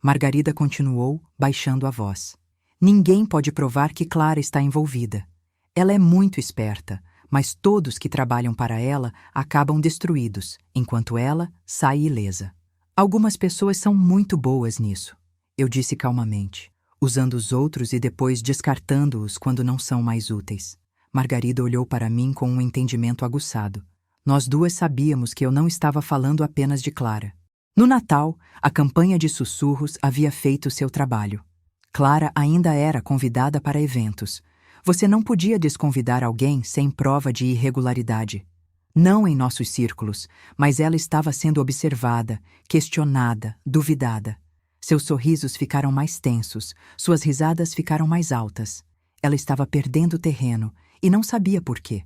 Margarida continuou, baixando a voz. Ninguém pode provar que Clara está envolvida. Ela é muito esperta, mas todos que trabalham para ela acabam destruídos, enquanto ela sai ilesa. Algumas pessoas são muito boas nisso, eu disse calmamente, usando os outros e depois descartando-os quando não são mais úteis. Margarida olhou para mim com um entendimento aguçado. Nós duas sabíamos que eu não estava falando apenas de Clara. No Natal, a campanha de sussurros havia feito seu trabalho. Clara ainda era convidada para eventos. Você não podia desconvidar alguém sem prova de irregularidade. Não em nossos círculos, mas ela estava sendo observada, questionada, duvidada. Seus sorrisos ficaram mais tensos, suas risadas ficaram mais altas. Ela estava perdendo terreno e não sabia por quê.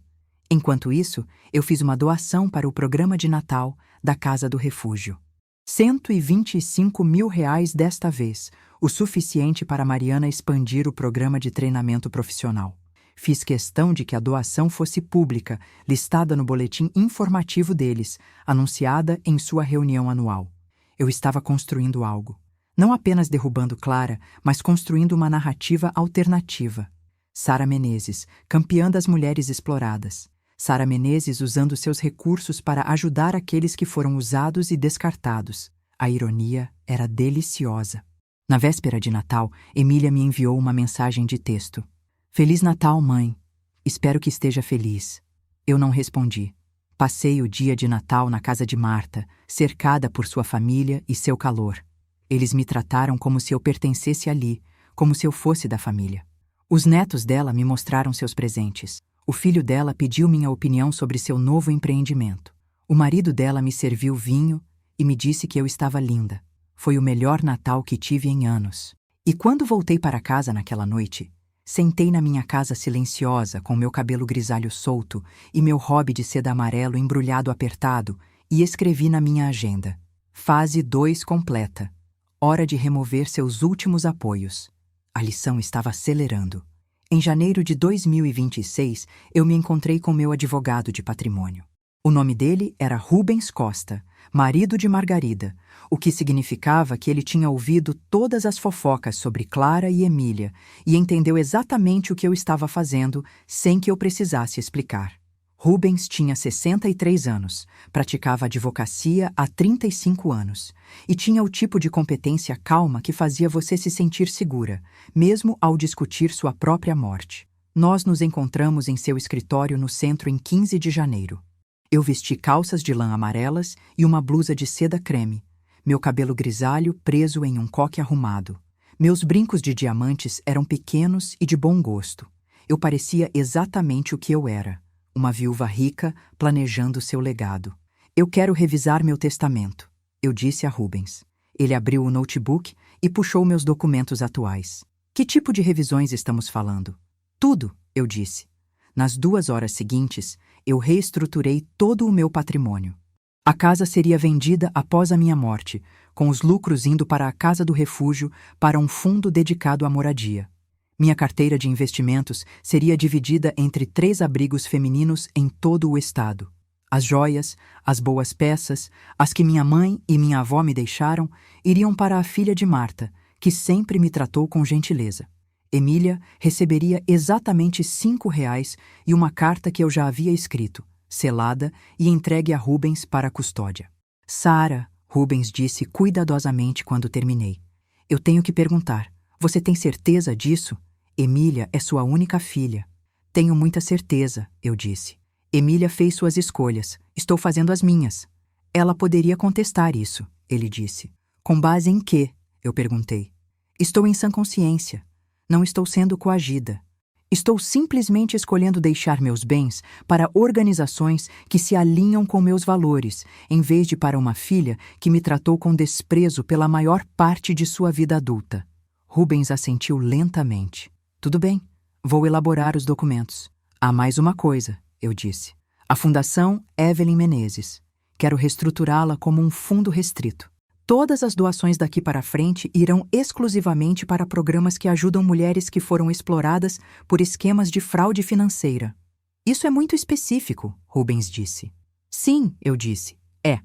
Enquanto isso, eu fiz uma doação para o programa de Natal da Casa do Refúgio. R$ 125 mil desta vez, o suficiente para Mariana expandir o programa de treinamento profissional. Fiz questão de que a doação fosse pública, listada no boletim informativo deles, anunciada em sua reunião anual. Eu estava construindo algo. Não apenas derrubando Clara, mas construindo uma narrativa alternativa. Sara Menezes, campeã das mulheres exploradas. Sara Menezes usando seus recursos para ajudar aqueles que foram usados e descartados. A ironia era deliciosa. Na véspera de Natal, Emília me enviou uma mensagem de texto. Feliz Natal, mãe. Espero que esteja feliz. Eu não respondi. Passei o dia de Natal na casa de Marta, cercada por sua família e seu calor. Eles me trataram como se eu pertencesse ali, como se eu fosse da família. Os netos dela me mostraram seus presentes. O filho dela pediu minha opinião sobre seu novo empreendimento. O marido dela me serviu vinho e me disse que eu estava linda. Foi o melhor Natal que tive em anos. E quando voltei para casa naquela noite, sentei na minha casa silenciosa com meu cabelo grisalho solto e meu hobby de seda amarelo embrulhado apertado e escrevi na minha agenda. Fase 2 completa. Hora de remover seus últimos apoios. A lição estava acelerando. Em janeiro de 2026, eu me encontrei com meu advogado de patrimônio. O nome dele era Rubens Costa, marido de Margarida, o que significava que ele tinha ouvido todas as fofocas sobre Clara e Emília e entendeu exatamente o que eu estava fazendo sem que eu precisasse explicar. Rubens tinha 63 anos, praticava advocacia há 35 anos e tinha o tipo de competência calma que fazia você se sentir segura, mesmo ao discutir sua própria morte. Nós nos encontramos em seu escritório no centro em 15 de janeiro. Eu vesti calças de lã amarelas e uma blusa de seda creme, meu cabelo grisalho preso em um coque arrumado. Meus brincos de diamantes eram pequenos e de bom gosto. Eu parecia exatamente o que eu era. Uma viúva rica planejando seu legado. Eu quero revisar meu testamento, eu disse a Rubens. Ele abriu o notebook e puxou meus documentos atuais. Que tipo de revisões estamos falando? Tudo, eu disse. Nas 2 horas seguintes, eu reestruturei todo o meu patrimônio. A casa seria vendida após a minha morte, com os lucros indo para a Casa do Refúgio para um fundo dedicado à moradia. Minha carteira de investimentos seria dividida entre 3 abrigos femininos em todo o estado. As joias, as boas peças, as que minha mãe e minha avó me deixaram, iriam para a filha de Marta, que sempre me tratou com gentileza. Emília receberia exatamente R$ 5 e uma carta que eu já havia escrito, selada e entregue a Rubens para a custódia. Sara, Rubens disse cuidadosamente quando terminei. Eu tenho que perguntar, você tem certeza disso? Emília é sua única filha. Tenho muita certeza, eu disse. Emília fez suas escolhas, estou fazendo as minhas. Ela poderia contestar isso, ele disse. Com base em quê? Eu perguntei. Estou em sã consciência. Não estou sendo coagida. Estou simplesmente escolhendo deixar meus bens para organizações que se alinham com meus valores, em vez de para uma filha que me tratou com desprezo pela maior parte de sua vida adulta. Rubens assentiu lentamente. Tudo bem, vou elaborar os documentos. Há mais uma coisa, eu disse. A Fundação Evelyn Menezes. Quero reestruturá-la como um fundo restrito. Todas as doações daqui para frente irão exclusivamente para programas que ajudam mulheres que foram exploradas por esquemas de fraude financeira. Isso é muito específico, Rubens disse. Sim, eu disse. É.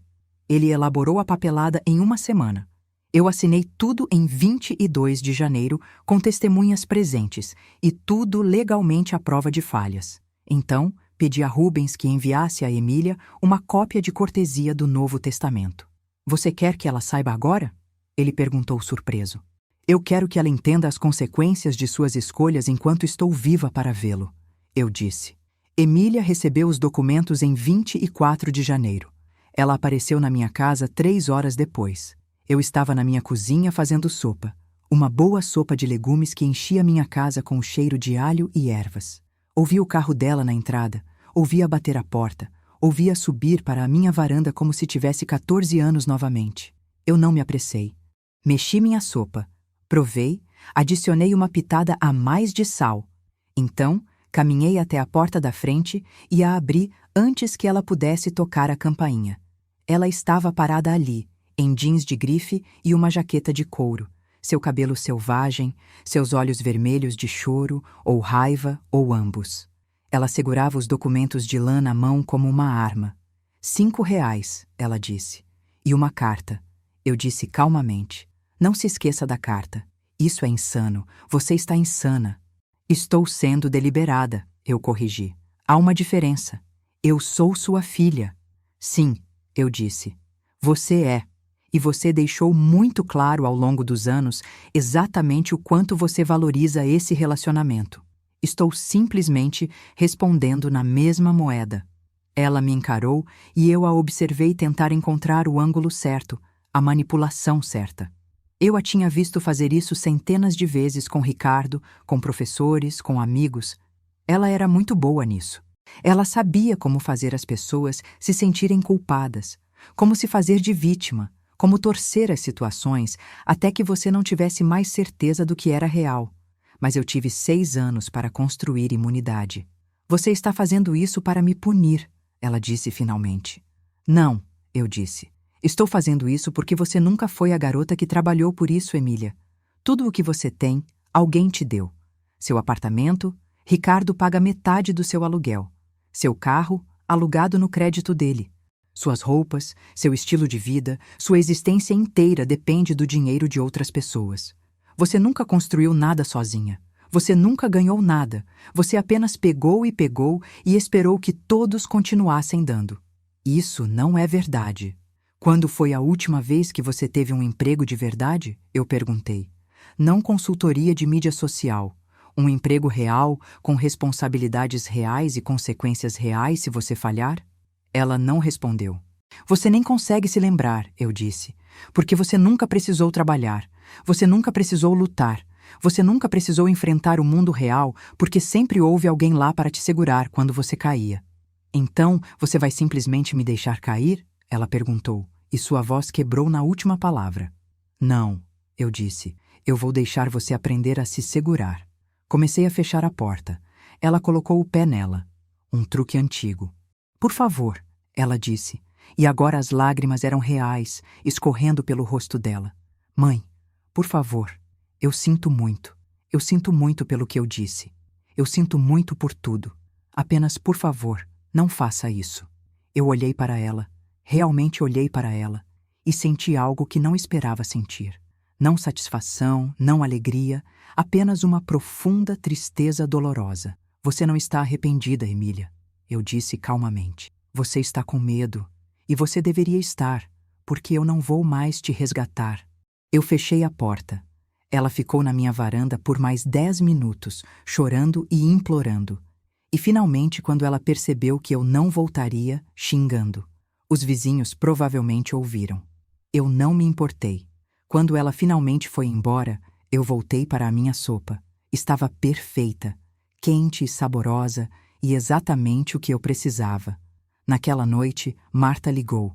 Ele elaborou a papelada em 1 semana. Eu assinei tudo em 22 de janeiro, com testemunhas presentes, e tudo legalmente à prova de falhas. Então, pedi a Rubens que enviasse a Emília uma cópia de cortesia do Novo Testamento. Você quer que ela saiba agora? Ele perguntou surpreso. Eu quero que ela entenda as consequências de suas escolhas enquanto estou viva para vê-lo, eu disse. Emília recebeu os documentos em 24 de janeiro. Ela apareceu na minha casa 3 horas depois. Eu estava na minha cozinha fazendo sopa. Uma boa sopa de legumes que enchia minha casa com o cheiro de alho e ervas. Ouvi o carro dela na entrada, ouvi-a bater a porta, ouvi-a subir para a minha varanda como se tivesse 14 anos novamente. Eu não me apressei. Mexi minha sopa, provei, adicionei uma pitada a mais de sal. Então, caminhei até a porta da frente e a abri antes que ela pudesse tocar a campainha. Ela estava parada ali, em jeans de grife e uma jaqueta de couro, seu cabelo selvagem, seus olhos vermelhos de choro, ou raiva, ou ambos. Ela segurava os documentos de lã na mão como uma arma. R$ 5, ela disse. E uma carta. Eu disse calmamente. Não se esqueça da carta. Isso é insano. Você está insana. Estou sendo deliberada, eu corrigi. Há uma diferença. Eu sou sua filha. Sim, eu disse. Você é. E você deixou muito claro ao longo dos anos exatamente o quanto você valoriza esse relacionamento. Estou simplesmente respondendo na mesma moeda. Ela me encarou e eu a observei tentar encontrar o ângulo certo, a manipulação certa. Eu a tinha visto fazer isso centenas de vezes com Ricardo, com professores, com amigos. Ela era muito boa nisso. Ela sabia como fazer as pessoas se sentirem culpadas, como se fazer de vítima, como torcer as situações até que você não tivesse mais certeza do que era real. Mas eu tive 6 anos para construir imunidade. Você está fazendo isso para me punir, ela disse finalmente. Não, eu disse. Estou fazendo isso porque você nunca foi a garota que trabalhou por isso, Emília. Tudo o que você tem, alguém te deu. Seu apartamento, Ricardo paga metade do seu aluguel. Seu carro, alugado no crédito dele. Suas roupas, seu estilo de vida, sua existência inteira depende do dinheiro de outras pessoas. Você nunca construiu nada sozinha. Você nunca ganhou nada. Você apenas pegou e esperou que todos continuassem dando. Isso não é verdade. Quando foi a última vez que você teve um emprego de verdade? Eu perguntei. Não consultoria de mídia social. Um emprego real, com responsabilidades reais e consequências reais se você falhar? Ela não respondeu. Você nem consegue se lembrar, eu disse, porque você nunca precisou trabalhar, você nunca precisou lutar, você nunca precisou enfrentar o mundo real porque sempre houve alguém lá para te segurar quando você caía. Então, você vai simplesmente me deixar cair? Ela perguntou, e sua voz quebrou na última palavra. Não, eu disse, eu vou deixar você aprender a se segurar. Comecei a fechar a porta. Ela colocou o pé nela. Um truque antigo. Por favor, ela disse, e agora as lágrimas eram reais, escorrendo pelo rosto dela. Mãe, por favor, eu sinto muito. Eu sinto muito pelo que eu disse. Eu sinto muito por tudo. Apenas, por favor, não faça isso. Eu olhei para ela, realmente olhei para ela, e senti algo que não esperava sentir. Não satisfação, não alegria, apenas uma profunda tristeza dolorosa. Você não está arrependida, Emília, eu disse calmamente. Você está com medo, e você deveria estar, porque eu não vou mais te resgatar. Eu fechei a porta. Ela ficou na minha varanda por mais 10 minutos, chorando e implorando. E finalmente, quando ela percebeu que eu não voltaria, xingando. Os vizinhos provavelmente ouviram. Eu não me importei. Quando ela finalmente foi embora, eu voltei para a minha sopa. Estava perfeita, quente e saborosa, e exatamente o que eu precisava. Naquela noite, Marta ligou.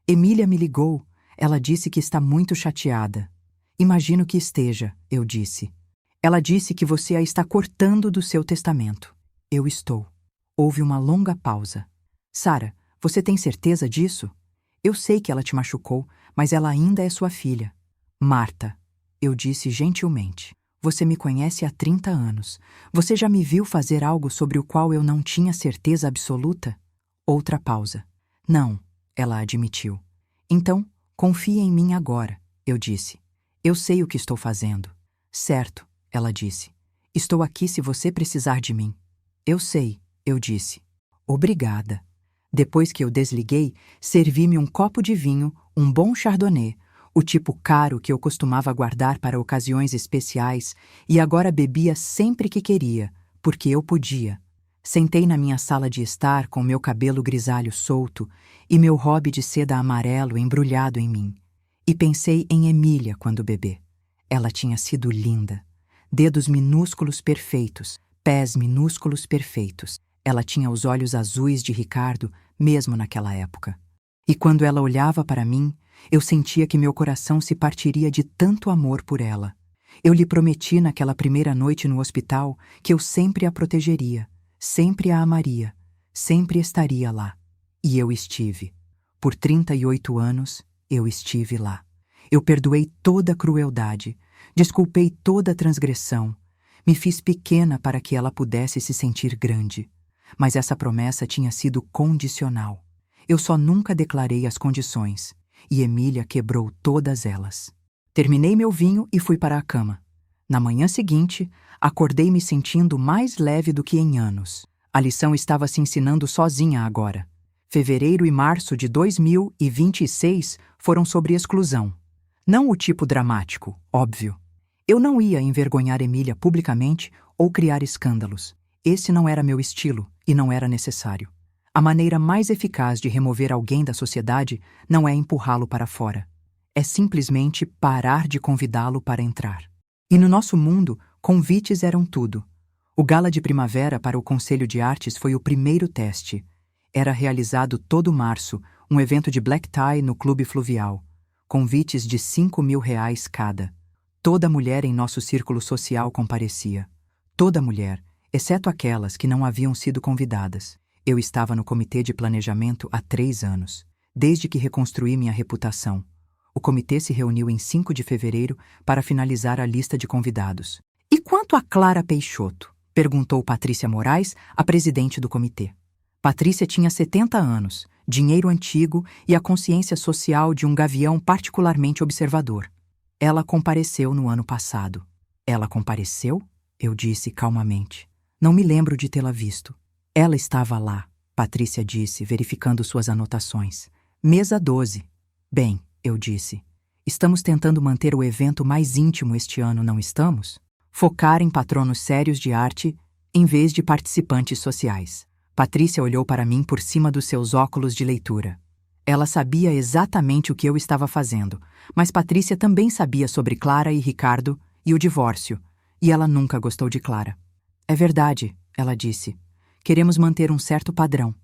Emília me ligou. Ela disse que está muito chateada. Imagino que esteja, eu disse. Ela disse que você a está cortando do seu testamento. Eu estou. Houve uma longa pausa. Sara, você tem certeza disso? Eu sei que ela te machucou, mas ela ainda é sua filha. Marta, eu disse gentilmente. Você me conhece há 30 anos. Você já me viu fazer algo sobre o qual eu não tinha certeza absoluta? Outra pausa. Não, ela admitiu. Então, confie em mim agora, eu disse. Eu sei o que estou fazendo. Certo, ela disse. Estou aqui se você precisar de mim. Eu sei, eu disse. Obrigada. Depois que eu desliguei, servi-me um copo de vinho, um bom chardonnay, o tipo caro que eu costumava guardar para ocasiões especiais, e agora bebia sempre que queria, porque eu podia. Sentei na minha sala de estar com meu cabelo grisalho solto e meu hobby de seda amarelo embrulhado em mim. E pensei em Emília quando bebê. Ela tinha sido linda. Dedos minúsculos perfeitos, pés minúsculos perfeitos. Ela tinha os olhos azuis de Ricardo, mesmo naquela época. E quando ela olhava para mim, eu sentia que meu coração se partiria de tanto amor por ela. Eu lhe prometi naquela primeira noite no hospital que eu sempre a protegeria, sempre a amaria, sempre estaria lá. E eu estive. Por 38 anos, eu estive lá. Eu perdoei toda a crueldade, desculpei toda a transgressão, me fiz pequena para que ela pudesse se sentir grande. Mas essa promessa tinha sido condicional. Eu só nunca declarei as condições, e Emília quebrou todas elas. Terminei meu vinho e fui para a cama. Na manhã seguinte, acordei me sentindo mais leve do que em anos. A lição estava se ensinando sozinha agora. Fevereiro e março de 2026 foram sobre exclusão. Não o tipo dramático, óbvio. Eu não ia envergonhar Emília publicamente ou criar escândalos. Esse não era meu estilo e não era necessário. A maneira mais eficaz de remover alguém da sociedade não é empurrá-lo para fora. É simplesmente parar de convidá-lo para entrar. E no nosso mundo, convites eram tudo. O gala de primavera para o Conselho de Artes foi o primeiro teste. Era realizado todo março, um evento de black tie no Clube Fluvial. Convites de R$ 5.000 cada. Toda mulher em nosso círculo social comparecia. Toda mulher, exceto aquelas que não haviam sido convidadas. Eu estava no comitê de planejamento há 3 anos, desde que reconstruí minha reputação. O comitê se reuniu em 5 de fevereiro para finalizar a lista de convidados. E quanto a Clara Peixoto? Perguntou Patrícia Moraes, a presidente do comitê. Patrícia tinha 70 anos, dinheiro antigo e a consciência social de um gavião particularmente observador. Ela compareceu no ano passado. Ela compareceu? Eu disse calmamente. Não me lembro de tê-la visto. Ela estava lá, Patrícia disse, verificando suas anotações. Mesa 12. Bem, eu disse. Estamos tentando manter o evento mais íntimo este ano, não estamos? Focar em patronos sérios de arte em vez de participantes sociais. Patrícia olhou para mim por cima dos seus óculos de leitura. Ela sabia exatamente o que eu estava fazendo, mas Patrícia também sabia sobre Clara e Ricardo e o divórcio, e ela nunca gostou de Clara. É verdade, ela disse. Queremos manter um certo padrão.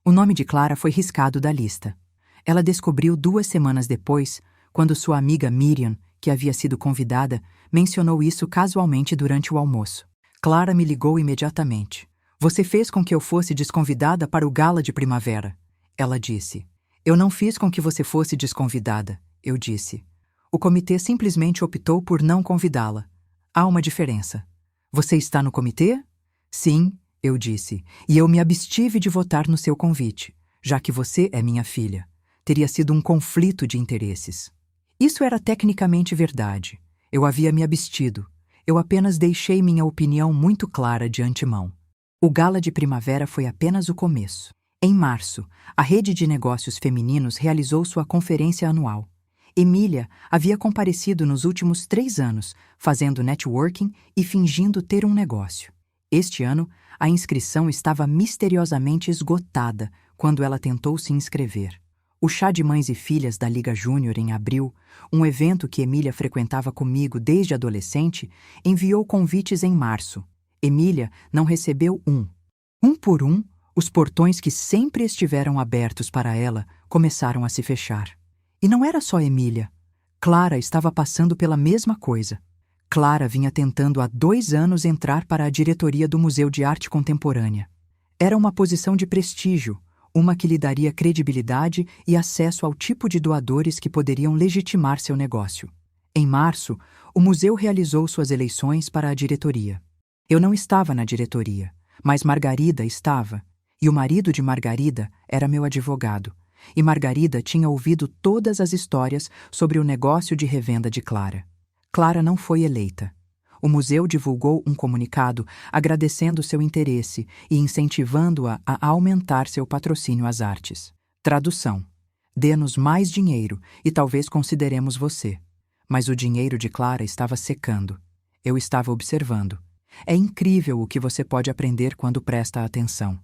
O nome de Clara foi riscado da lista. Ela descobriu 2 semanas depois, quando sua amiga Miriam, que havia sido convidada, mencionou isso casualmente durante o almoço. Clara me ligou imediatamente. Você fez com que eu fosse desconvidada para o gala de primavera, ela disse. Eu não fiz com que você fosse desconvidada, eu disse. O comitê simplesmente optou por não convidá-la. Há uma diferença. Você está no comitê? Sim, eu disse, e eu me abstive de votar no seu convite, já que você é minha filha. Teria sido um conflito de interesses. Isso era tecnicamente verdade. Eu havia me abstido. Eu apenas deixei minha opinião muito clara de antemão. O gala de primavera foi apenas o começo. Em março, a Rede de Negócios Femininos realizou sua conferência anual. Emília havia comparecido nos últimos 3 anos, fazendo networking e fingindo ter um negócio. Este ano, a inscrição estava misteriosamente esgotada quando ela tentou se inscrever. O chá de mães e filhas da Liga Júnior em abril, um evento que Emília frequentava comigo desde adolescente, enviou convites em março. Emília não recebeu um. Um por um, os portões que sempre estiveram abertos para ela começaram a se fechar. E não era só Emília. Clara estava passando pela mesma coisa. Clara vinha tentando há 2 anos entrar para a diretoria do Museu de Arte Contemporânea. Era uma posição de prestígio, uma que lhe daria credibilidade e acesso ao tipo de doadores que poderiam legitimar seu negócio. Em março, o museu realizou suas eleições para a diretoria. Eu não estava na diretoria, mas Margarida estava, e o marido de Margarida era meu advogado, e Margarida tinha ouvido todas as histórias sobre o negócio de revenda de Clara. Clara não foi eleita. O museu divulgou um comunicado agradecendo seu interesse e incentivando-a a aumentar seu patrocínio às artes. Tradução: dê-nos mais dinheiro e talvez consideremos você. Mas o dinheiro de Clara estava secando. Eu estava observando. É incrível o que você pode aprender quando presta atenção.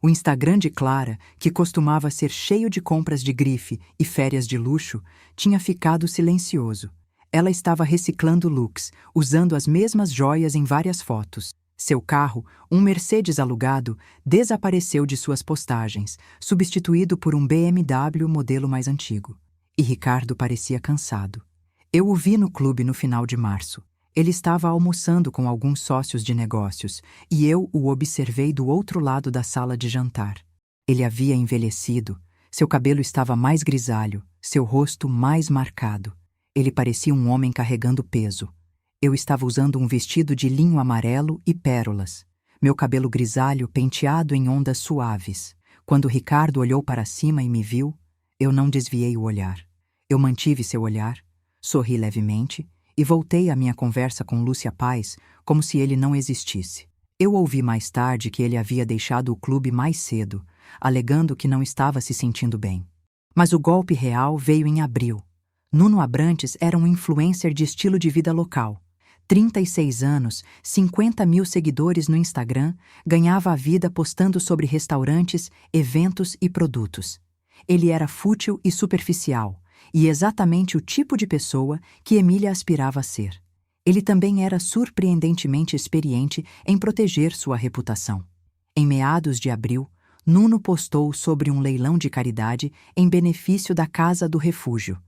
O Instagram de Clara, que costumava ser cheio de compras de grife e férias de luxo, tinha ficado silencioso. Ela estava reciclando looks, usando as mesmas joias em várias fotos. Seu carro, um Mercedes alugado, desapareceu de suas postagens, substituído por um BMW modelo mais antigo. E Ricardo parecia cansado. Eu o vi no clube no final de março. Ele estava almoçando com alguns sócios de negócios e eu o observei do outro lado da sala de jantar. Ele havia envelhecido, seu cabelo estava mais grisalho, seu rosto mais marcado. Ele parecia um homem carregando peso. Eu estava usando um vestido de linho amarelo e pérolas. Meu cabelo grisalho penteado em ondas suaves. Quando Ricardo olhou para cima e me viu, eu não desviei o olhar. Eu mantive seu olhar. Sorri levemente e voltei à minha conversa com Lúcia Paz como se ele não existisse. Eu ouvi mais tarde que ele havia deixado o clube mais cedo, alegando que não estava se sentindo bem. Mas o golpe real veio em abril. Nuno Abrantes era um influencer de estilo de vida local. 36 anos, 50 mil seguidores no Instagram, ganhava a vida postando sobre restaurantes, eventos e produtos. Ele era fútil e superficial, e exatamente o tipo de pessoa que Emília aspirava a ser. Ele também era surpreendentemente experiente em proteger sua reputação. Em meados de abril, Nuno postou sobre um leilão de caridade em benefício da Casa do Refúgio.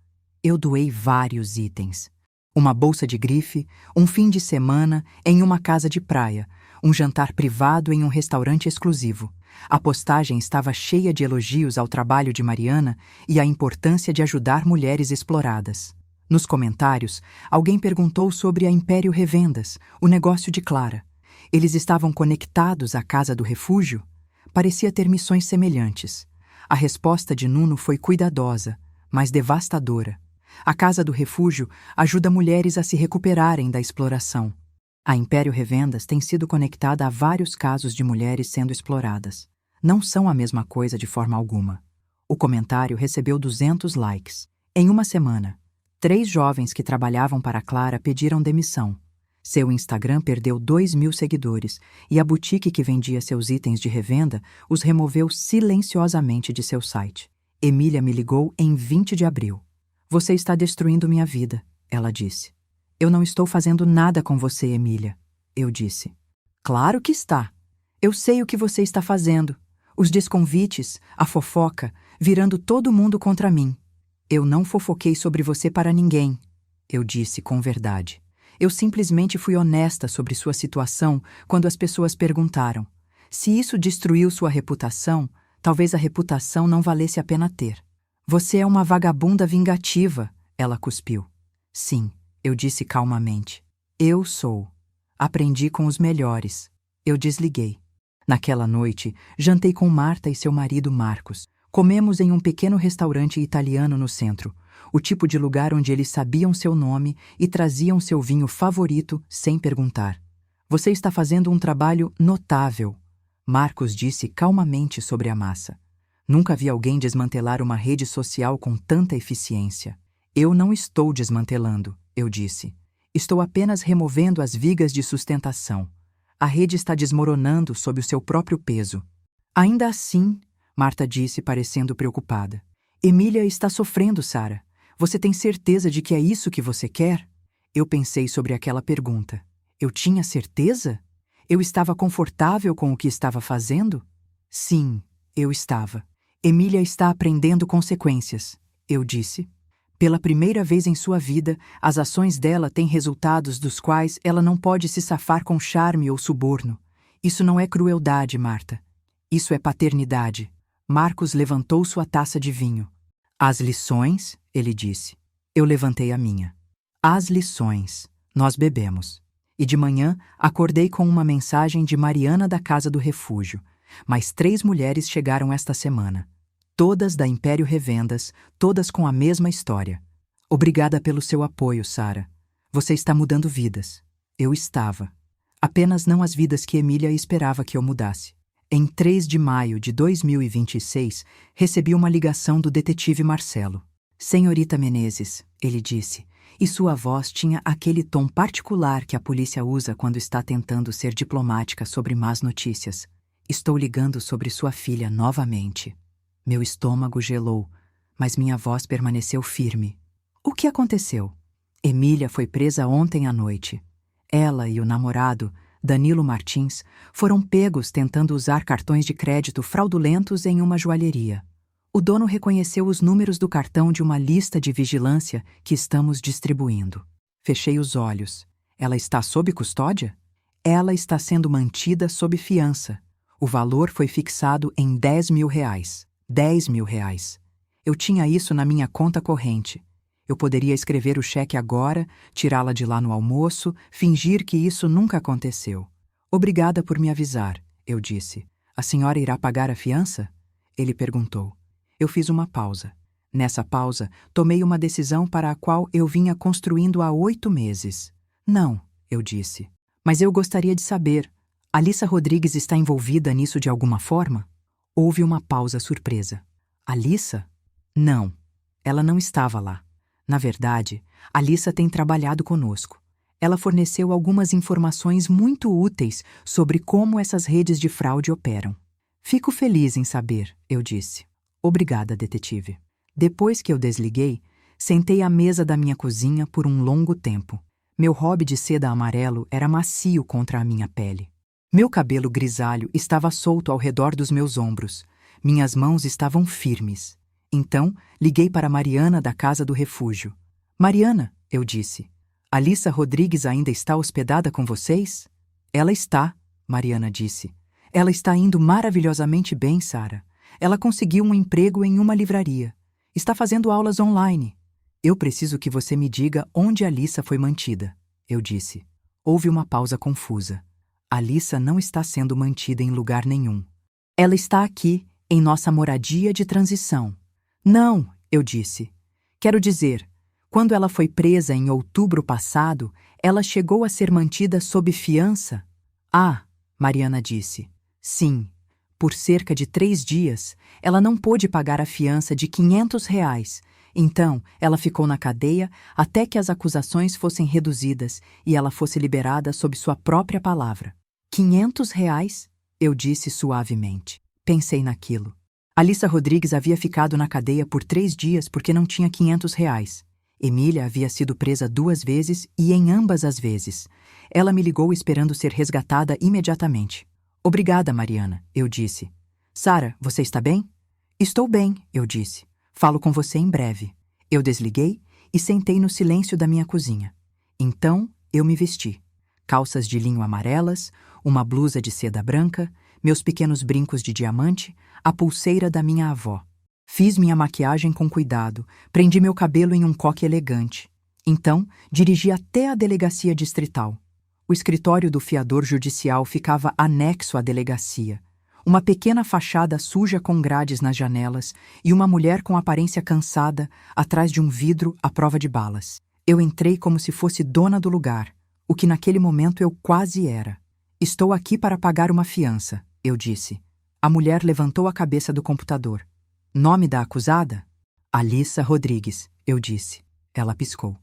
Eu doei vários itens. Uma bolsa de grife, um fim de semana em uma casa de praia, um jantar privado em um restaurante exclusivo. A postagem estava cheia de elogios ao trabalho de Mariana e à importância de ajudar mulheres exploradas. Nos comentários, alguém perguntou sobre a Império Revendas, o negócio de Clara. Eles estavam conectados à Casa do Refúgio? Parecia ter missões semelhantes. A resposta de Nuno foi cuidadosa, mas devastadora. A Casa do Refúgio ajuda mulheres a se recuperarem da exploração. A Império Revendas tem sido conectada a vários casos de mulheres sendo exploradas. Não são a mesma coisa de forma alguma. O comentário recebeu 200 likes. Em uma semana, 3 jovens que trabalhavam para Clara pediram demissão. Seu Instagram perdeu 2.000 seguidores e a boutique que vendia seus itens de revenda os removeu silenciosamente de seu site. Emília me ligou em 20 de abril. Você está destruindo minha vida, ela disse. Eu não estou fazendo nada com você, Emília, eu disse. Claro que está. Eu sei o que você está fazendo. Os desconvites, a fofoca, virando todo mundo contra mim. Eu não fofoquei sobre você para ninguém, eu disse com verdade. Eu simplesmente fui honesta sobre sua situação quando as pessoas perguntaram. Se isso destruiu sua reputação, talvez a reputação não valesse a pena ter. Você é uma vagabunda vingativa, ela cuspiu. Sim, eu disse calmamente. Eu sou. Aprendi com os melhores. Eu desliguei. Naquela noite, jantei com Marta e seu marido Marcos. Comemos em um pequeno restaurante italiano no centro, o tipo de lugar onde eles sabiam seu nome e traziam seu vinho favorito sem perguntar. Você está fazendo um trabalho notável, Marcos disse calmamente sobre a massa. Nunca vi alguém desmantelar uma rede social com tanta eficiência. Eu não estou desmantelando, eu disse. Estou apenas removendo as vigas de sustentação. A rede está desmoronando sob o seu próprio peso. Ainda assim, Marta disse, parecendo preocupada. Emília está sofrendo, Sara. Você tem certeza de que é isso que você quer? Eu pensei sobre aquela pergunta. Eu tinha certeza? Eu estava confortável com o que estava fazendo? Sim, eu estava. Emília está aprendendo consequências, eu disse. Pela primeira vez em sua vida, as ações dela têm resultados dos quais ela não pode se safar com charme ou suborno. Isso não é crueldade, Marta. Isso é paternidade. Marcos levantou sua taça de vinho. As lições, ele disse. Eu levantei a minha. As lições. Nós bebemos. E de manhã, acordei com uma mensagem de Mariana da Casa do Refúgio. Mais 3 mulheres chegaram esta semana. Todas da Império Revendas, todas com a mesma história. Obrigada pelo seu apoio, Sara. Você está mudando vidas. Eu estava. Apenas não as vidas que Emília esperava que eu mudasse. Em 3 de maio de 2026, recebi uma ligação do detetive Marcelo. Senhorita Menezes, ele disse, e sua voz tinha aquele tom particular que a polícia usa quando está tentando ser diplomática sobre más notícias. Estou ligando sobre sua filha novamente. Meu estômago gelou, mas minha voz permaneceu firme. O que aconteceu? Emília foi presa ontem à noite. Ela e o namorado, Danilo Martins, foram pegos tentando usar cartões de crédito fraudulentos em uma joalheria. O dono reconheceu os números do cartão de uma lista de vigilância que estamos distribuindo. Fechei os olhos. Ela está sob custódia? Ela está sendo mantida sob fiança. O valor foi fixado em R$ 10.000. R$ 10.000. Eu tinha isso na minha conta corrente. Eu poderia escrever o cheque agora, tirá-la de lá no almoço, fingir que isso nunca aconteceu. Obrigada por me avisar, eu disse. A senhora irá pagar a fiança? Ele perguntou. Eu fiz uma pausa. Nessa pausa, tomei uma decisão para a qual eu vinha construindo há 8 meses. Não, eu disse. Mas eu gostaria de saber, Alissa Rodrigues está envolvida nisso de alguma forma? Houve uma pausa surpresa. Alissa? Não, ela não estava lá. Na verdade, Alissa tem trabalhado conosco. Ela forneceu algumas informações muito úteis sobre como essas redes de fraude operam. Fico feliz em saber, eu disse. Obrigada, detetive. Depois que eu desliguei, sentei à mesa da minha cozinha por um longo tempo. Meu hobby de seda amarelo era macio contra a minha pele. Meu cabelo grisalho estava solto ao redor dos meus ombros. Minhas mãos estavam firmes. Então, liguei para Mariana da Casa do Refúgio. Mariana, eu disse, Alissa Rodrigues ainda está hospedada com vocês? Ela está, Mariana disse. Ela está indo maravilhosamente bem, Sara. Ela conseguiu um emprego em uma livraria. Está fazendo aulas online. Eu preciso que você me diga onde Alissa foi mantida, eu disse. Houve uma pausa confusa. Alissa não está sendo mantida em lugar nenhum. Ela está aqui, em nossa moradia de transição. Não, eu disse. Quero dizer, quando ela foi presa em outubro passado, ela chegou a ser mantida sob fiança? Ah, Mariana disse. Sim. Por cerca de 3 dias, ela não pôde pagar a fiança de R$ 500. Então, ela ficou na cadeia até que as acusações fossem reduzidas e ela fosse liberada sob sua própria palavra. R$ 500? Eu disse suavemente. Pensei naquilo. Alissa Rodrigues havia ficado na cadeia por 3 dias porque não tinha R$ 500. Emília havia sido presa 2 vezes e em ambas as vezes. Ela me ligou esperando ser resgatada imediatamente. Obrigada, Mariana, eu disse. Sara, você está bem? Estou bem, eu disse. Falo com você em breve. Eu desliguei e sentei no silêncio da minha cozinha. Então, eu me vesti. Calças de linho amarelas, uma blusa de seda branca, meus pequenos brincos de diamante, a pulseira da minha avó. Fiz minha maquiagem com cuidado, prendi meu cabelo em um coque elegante. Então, dirigi até a delegacia distrital. O escritório do fiador judicial ficava anexo à delegacia. Uma pequena fachada suja com grades nas janelas e uma mulher com aparência cansada atrás de um vidro à prova de balas. Eu entrei como se fosse dona do lugar, o que naquele momento eu quase era. Estou aqui para pagar uma fiança, eu disse. A mulher levantou a cabeça do computador. Nome da acusada? Alissa Rodrigues, eu disse. Ela piscou.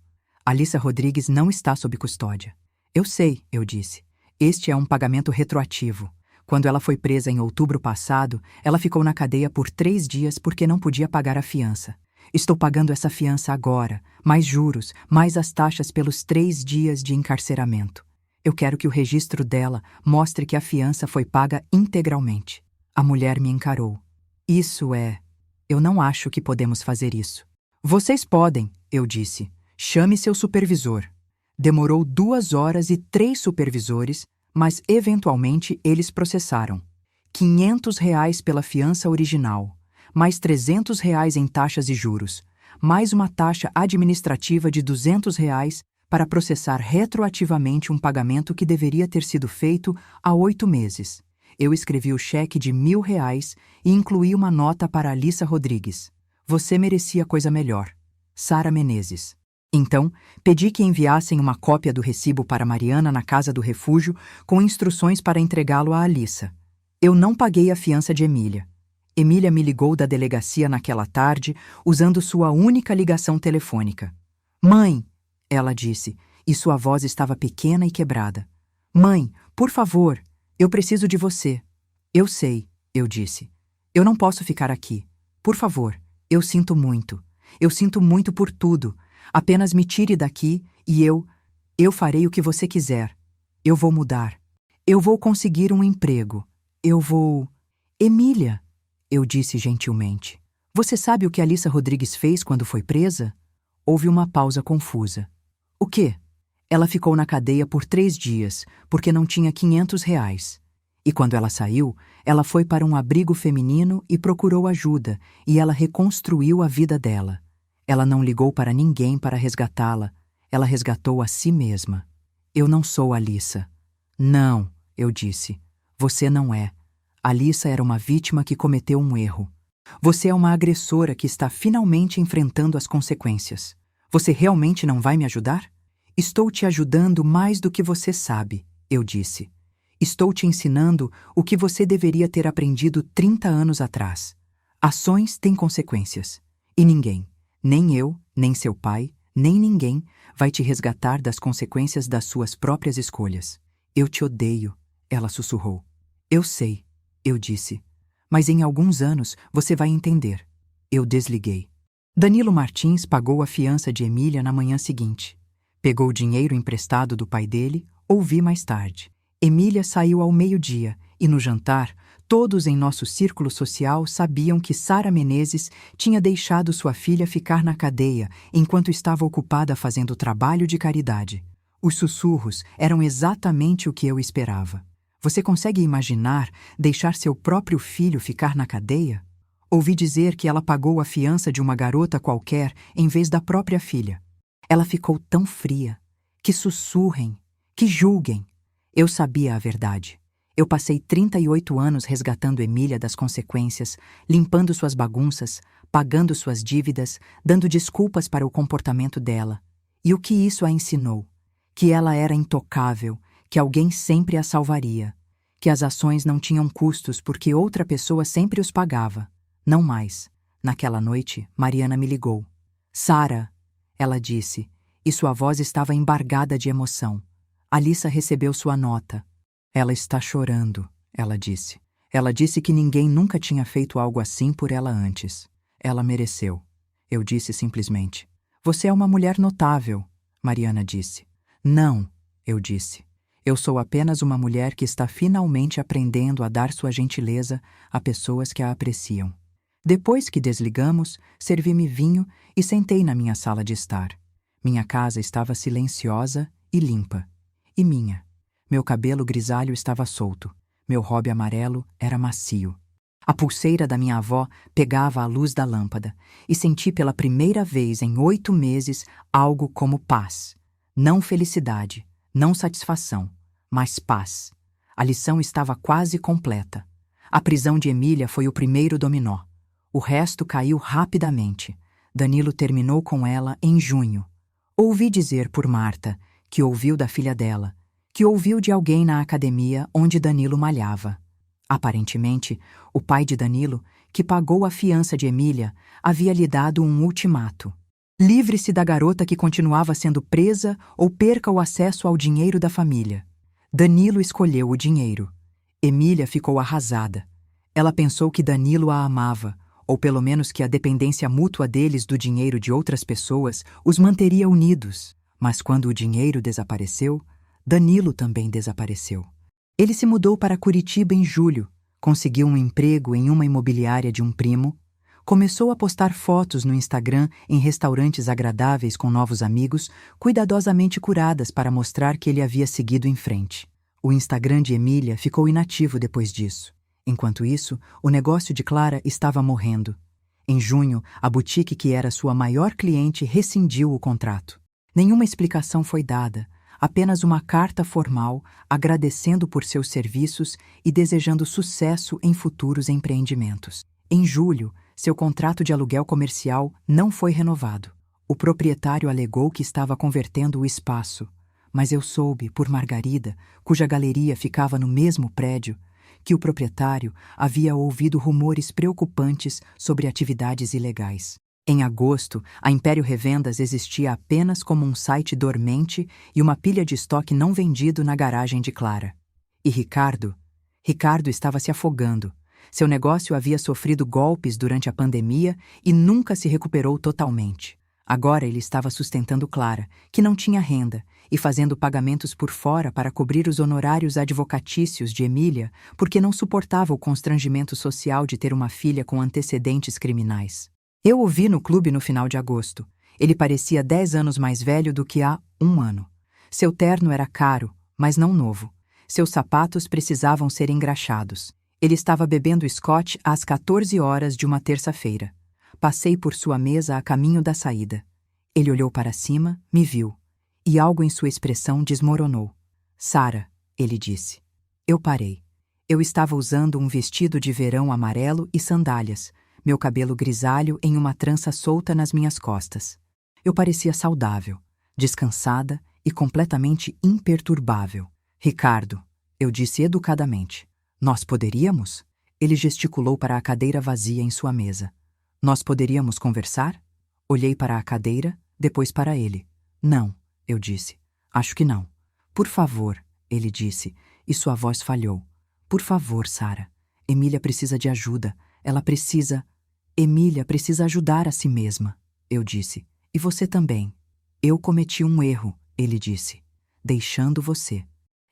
Alissa Rodrigues não está sob custódia. Eu sei, eu disse. Este é um pagamento retroativo. Quando ela foi presa em outubro passado, ela ficou na cadeia por 3 dias porque não podia pagar a fiança. Estou pagando essa fiança agora, mais juros, mais as taxas pelos 3 dias de encarceramento. Eu quero que o registro dela mostre que a fiança foi paga integralmente. A mulher me encarou. Isso é... Eu não acho que podemos fazer isso. Vocês podem, eu disse. Chame seu supervisor. Demorou 2 horas e 3 supervisores, mas eventualmente eles processaram. R$ 500 pela fiança original, mais R$ 300 em taxas e juros, mais uma taxa administrativa de R$ 200 para processar retroativamente um pagamento que deveria ter sido feito há 8 meses. Eu escrevi o cheque de R$ 1.000 e incluí uma nota para Alissa Rodrigues. Você merecia coisa melhor. Sara Menezes. Então, pedi que enviassem uma cópia do recibo para Mariana na Casa do Refúgio com instruções para entregá-lo a Alissa. Eu não paguei a fiança de Emília. Emília me ligou da delegacia naquela tarde, usando sua única ligação telefônica. Mãe, ela disse, e sua voz estava pequena e quebrada. Mãe, por favor, eu preciso de você. Eu sei, eu disse. Eu não posso ficar aqui. Por favor, eu sinto muito. Eu sinto muito por tudo. Apenas me tire daqui e eu farei o que você quiser. Eu vou mudar. Eu vou conseguir um emprego. Eu vou... Emília, eu disse gentilmente. Você sabe o que Alissa Rodrigues fez quando foi presa? Houve uma pausa confusa. O quê? Ela ficou na cadeia por 3 dias, porque não tinha R$ 500. E quando ela saiu, ela foi para um abrigo feminino e procurou ajuda, e ela reconstruiu a vida dela. Ela não ligou para ninguém para resgatá-la. Ela resgatou a si mesma. Eu não sou Alissa. Não, eu disse. Você não é. Alissa era uma vítima que cometeu um erro. Você é uma agressora que está finalmente enfrentando as consequências. Você realmente não vai me ajudar? Estou te ajudando mais do que você sabe, eu disse. Estou te ensinando o que você deveria ter aprendido 30 anos atrás. Ações têm consequências. E ninguém, nem eu, nem seu pai, nem ninguém, vai te resgatar das consequências das suas próprias escolhas. Eu te odeio, ela sussurrou. Eu sei, eu disse. Mas em alguns anos você vai entender. Eu desliguei. Danilo Martins pagou a fiança de Emília na manhã seguinte. Pegou o dinheiro emprestado do pai dele, ouvi mais tarde. Emília saiu ao meio-dia e, no jantar, todos em nosso círculo social sabiam que Sara Menezes tinha deixado sua filha ficar na cadeia enquanto estava ocupada fazendo trabalho de caridade. Os sussurros eram exatamente o que eu esperava. Você consegue imaginar deixar seu próprio filho ficar na cadeia? Ouvi dizer que ela pagou a fiança de uma garota qualquer em vez da própria filha. Ela ficou tão fria. Que sussurrem, que julguem. Eu sabia a verdade. Eu passei 38 anos resgatando Emília das consequências, limpando suas bagunças, pagando suas dívidas, dando desculpas para o comportamento dela. E o que isso a ensinou? Que ela era intocável, que alguém sempre a salvaria, que as ações não tinham custos porque outra pessoa sempre os pagava. Não mais. Naquela noite, Mariana me ligou. Sara, ela disse, e sua voz estava embargada de emoção. Alissa recebeu sua nota. Ela está chorando, ela disse. Ela disse que ninguém nunca tinha feito algo assim por ela antes. Ela mereceu. Eu disse simplesmente. Você é uma mulher notável, Mariana disse. Não, eu disse. Eu sou apenas uma mulher que está finalmente aprendendo a dar sua gentileza a pessoas que a apreciam. Depois que desligamos, servi-me vinho e sentei na minha sala de estar. Minha casa estava silenciosa e limpa. E minha. Meu cabelo grisalho estava solto. Meu robe amarelo era macio. A pulseira da minha avó pegava a luz da lâmpada e senti pela primeira vez em 8 meses algo como paz. Não felicidade, não satisfação, mas paz. A lição estava quase completa. A prisão de Emília foi o primeiro dominó. O resto caiu rapidamente. Danilo terminou com ela em junho. Ouvi dizer por Marta, que ouviu da filha dela, que ouviu de alguém na academia onde Danilo malhava. Aparentemente, o pai de Danilo, que pagou a fiança de Emília, havia lhe dado um ultimato. Livre-se da garota que continuava sendo presa ou perca o acesso ao dinheiro da família. Danilo escolheu o dinheiro. Emília ficou arrasada. Ela pensou que Danilo a amava, ou pelo menos que a dependência mútua deles do dinheiro de outras pessoas os manteria unidos. Mas quando o dinheiro desapareceu, Danilo também desapareceu. Ele se mudou para Curitiba em julho, conseguiu um emprego em uma imobiliária de um primo, começou a postar fotos no Instagram em restaurantes agradáveis com novos amigos, cuidadosamente curadas para mostrar que ele havia seguido em frente. O Instagram de Emília ficou inativo depois disso. Enquanto isso, o negócio de Clara estava morrendo. Em junho, a boutique que era sua maior cliente rescindiu o contrato. Nenhuma explicação foi dada, apenas uma carta formal agradecendo por seus serviços e desejando sucesso em futuros empreendimentos. Em julho, seu contrato de aluguel comercial não foi renovado. O proprietário alegou que estava convertendo o espaço, mas eu soube, por Margarida, cuja galeria ficava no mesmo prédio, que o proprietário havia ouvido rumores preocupantes sobre atividades ilegais. Em agosto, a Império Revendas existia apenas como um site dormente e uma pilha de estoque não vendido na garagem de Clara. E Ricardo estava se afogando. Seu negócio havia sofrido golpes durante a pandemia e nunca se recuperou totalmente. Agora ele estava sustentando Clara, que não tinha renda, e fazendo pagamentos por fora para cobrir os honorários advocatícios de Emília, porque não suportava o constrangimento social de ter uma filha com antecedentes criminais. Eu o vi no clube no final de agosto. Ele parecia 10 anos mais velho do que há 1 ano. Seu terno era caro, mas não novo. Seus sapatos precisavam ser engraxados. Ele estava bebendo Scotch às 14 horas de uma terça-feira. Passei por sua mesa a caminho da saída. Ele olhou para cima, me viu, e algo em sua expressão desmoronou. Sara, ele disse. Eu parei. Eu estava usando um vestido de verão amarelo e sandálias, meu cabelo grisalho em uma trança solta nas minhas costas. Eu parecia saudável, descansada e completamente imperturbável. Ricardo, eu disse educadamente. Nós poderíamos? Ele gesticulou para a cadeira vazia em sua mesa. Nós poderíamos conversar? Olhei para a cadeira, depois para ele. Não, eu disse. Acho que não. Por favor, ele disse, e sua voz falhou. Por favor, Sara. Emília precisa de ajuda. Ela precisa... Emília precisa ajudar a si mesma, eu disse. E você também. Eu cometi um erro, ele disse. Deixando você.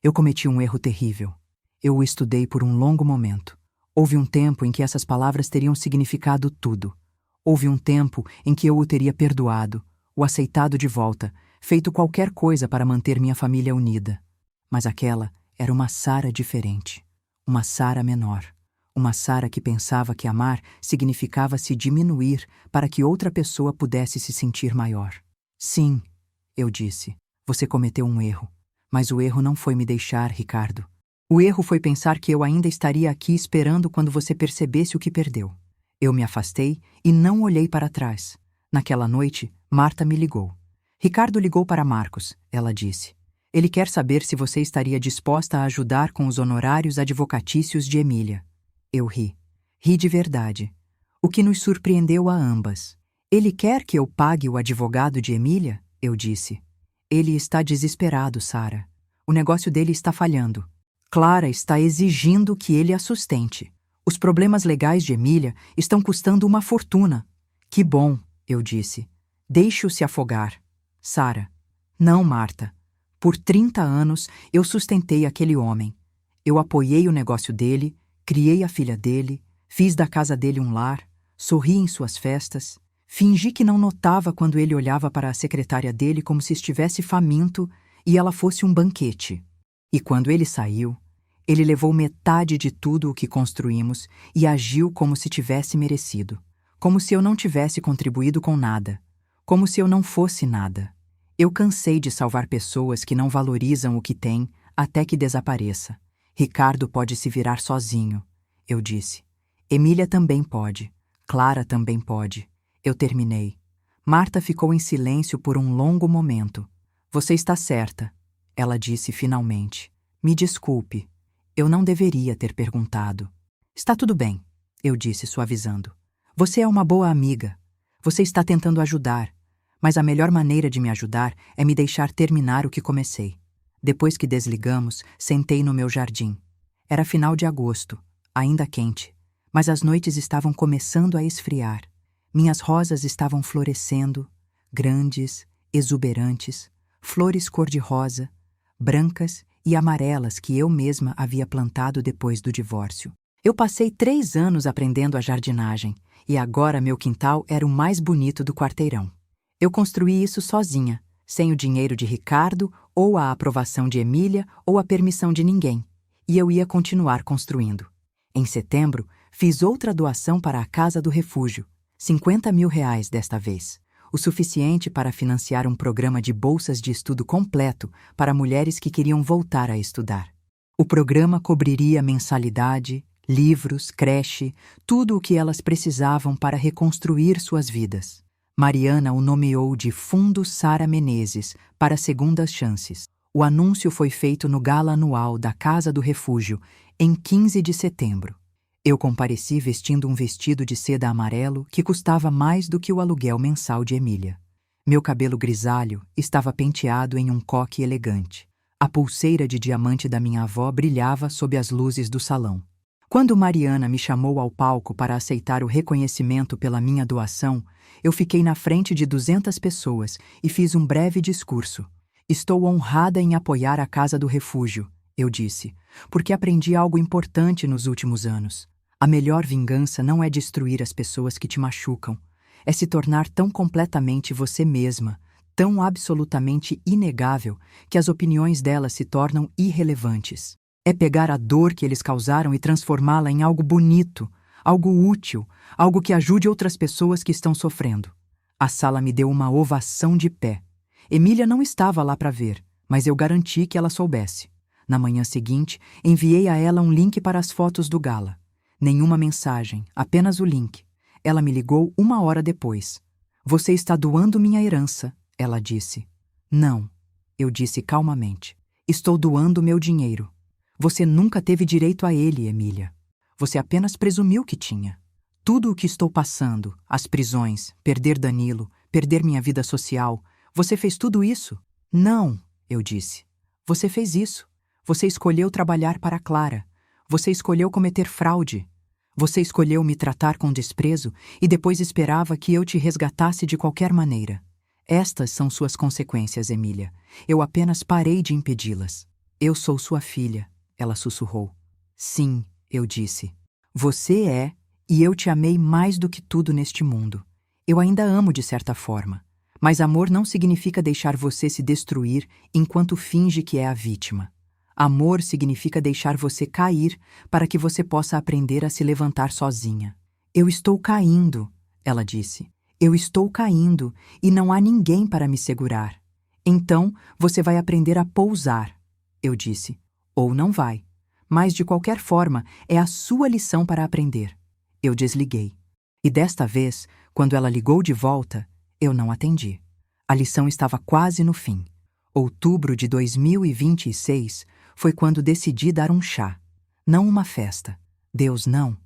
Eu cometi um erro terrível. Eu o estudei por um longo momento. Houve um tempo em que essas palavras teriam significado tudo. Houve um tempo em que eu o teria perdoado, o aceitado de volta, feito qualquer coisa para manter minha família unida. Mas aquela era uma Sara diferente. Uma Sara menor. Uma Sara que pensava que amar significava se diminuir para que outra pessoa pudesse se sentir maior. Sim, eu disse, você cometeu um erro. Mas o erro não foi me deixar, Ricardo. O erro foi pensar que eu ainda estaria aqui esperando quando você percebesse o que perdeu. Eu me afastei e não olhei para trás. Naquela noite, Marta me ligou. Ricardo ligou para Marcos, ela disse. Ele quer saber se você estaria disposta a ajudar com os honorários advocatícios de Emília. Eu ri. Ri de verdade. O que nos surpreendeu a ambas. Ele quer que eu pague o advogado de Emília? Eu disse. Ele está desesperado, Sara. O negócio dele está falhando. Clara está exigindo que ele a sustente. Os problemas legais de Emília estão custando uma fortuna. Que bom, eu disse. Deixe-o se afogar. Sara. Não, Marta. Por 30 anos eu sustentei aquele homem. Eu apoiei o negócio dele, criei a filha dele, fiz da casa dele um lar, sorri em suas festas, fingi que não notava quando ele olhava para a secretária dele como se estivesse faminto e ela fosse um banquete. E quando ele saiu, ele levou metade de tudo o que construímos e agiu como se tivesse merecido, como se eu não tivesse contribuído com nada, como se eu não fosse nada. Eu cansei de salvar pessoas que não valorizam o que têm até que desapareça. Ricardo pode se virar sozinho, eu disse. Emília também pode. Clara também pode. Eu terminei. Marta ficou em silêncio por um longo momento. Você está certa, ela disse finalmente. Me desculpe. Eu não deveria ter perguntado. Está tudo bem, eu disse suavizando. Você é uma boa amiga. Você está tentando ajudar. Mas a melhor maneira de me ajudar é me deixar terminar o que comecei. Depois que desligamos, sentei no meu jardim. Era final de agosto, ainda quente, mas as noites estavam começando a esfriar. Minhas rosas estavam florescendo, grandes, exuberantes, flores cor-de-rosa, brancas e amarelas que eu mesma havia plantado depois do divórcio. Eu passei 3 anos aprendendo a jardinagem e agora meu quintal era o mais bonito do quarteirão. Eu construí isso sozinha, sem o dinheiro de Ricardo, ou a aprovação de Emília, ou a permissão de ninguém. E eu ia continuar construindo. Em setembro, fiz outra doação para a Casa do Refúgio, R$50 mil desta vez, o suficiente para financiar um programa de bolsas de estudo completo para mulheres que queriam voltar a estudar. O programa cobriria mensalidade, livros, creche, tudo o que elas precisavam para reconstruir suas vidas. Mariana o nomeou de Fundo Sara Menezes para segundas chances. O anúncio foi feito no gala anual da Casa do Refúgio, em 15 de setembro. Eu compareci vestindo um vestido de seda amarelo que custava mais do que o aluguel mensal de Emília. Meu cabelo grisalho estava penteado em um coque elegante. A pulseira de diamante da minha avó brilhava sob as luzes do salão. Quando Mariana me chamou ao palco para aceitar o reconhecimento pela minha doação, eu fiquei na frente de 200 pessoas e fiz um breve discurso. Estou honrada em apoiar a Casa do Refúgio, eu disse, porque aprendi algo importante nos últimos anos. A melhor vingança não é destruir as pessoas que te machucam, é se tornar tão completamente você mesma, tão absolutamente inegável, que as opiniões delas se tornam irrelevantes. É pegar a dor que eles causaram e transformá-la em algo bonito, algo útil, algo que ajude outras pessoas que estão sofrendo. A sala me deu uma ovação de pé. Emília não estava lá para ver, mas eu garanti que ela soubesse. Na manhã seguinte, enviei a ela um link para as fotos do gala. Nenhuma mensagem, apenas o link. ela me ligou 1 hora depois. Você está doando minha herança, ela disse. Não, eu disse calmamente. Estou doando meu dinheiro. Você nunca teve direito a ele, Emília. Você apenas presumiu que tinha. Tudo o que estou passando, as prisões, perder Danilo, perder minha vida social, você fez tudo isso? Não, eu disse. Você fez isso. Você escolheu trabalhar para Clara. Você escolheu cometer fraude. Você escolheu me tratar com desprezo e depois esperava que eu te resgatasse de qualquer maneira. Estas são suas consequências, Emília. Eu apenas parei de impedi-las. Eu sou sua filha, ela sussurrou. Sim, eu disse. Você é, e eu te amei mais do que tudo neste mundo. Eu ainda amo de certa forma. Mas amor não significa deixar você se destruir enquanto finge que é a vítima. Amor significa deixar você cair para que você possa aprender a se levantar sozinha. Eu estou caindo, ela disse. Eu estou caindo e não há ninguém para me segurar. Então, você vai aprender a pousar, eu disse. Ou não vai. Mas, de qualquer forma, é a sua lição para aprender. Eu desliguei. E desta vez, quando ela ligou de volta, eu não atendi. A lição estava quase no fim. Outubro de 2026 foi quando decidi dar um chá. Não uma festa. Deus, não.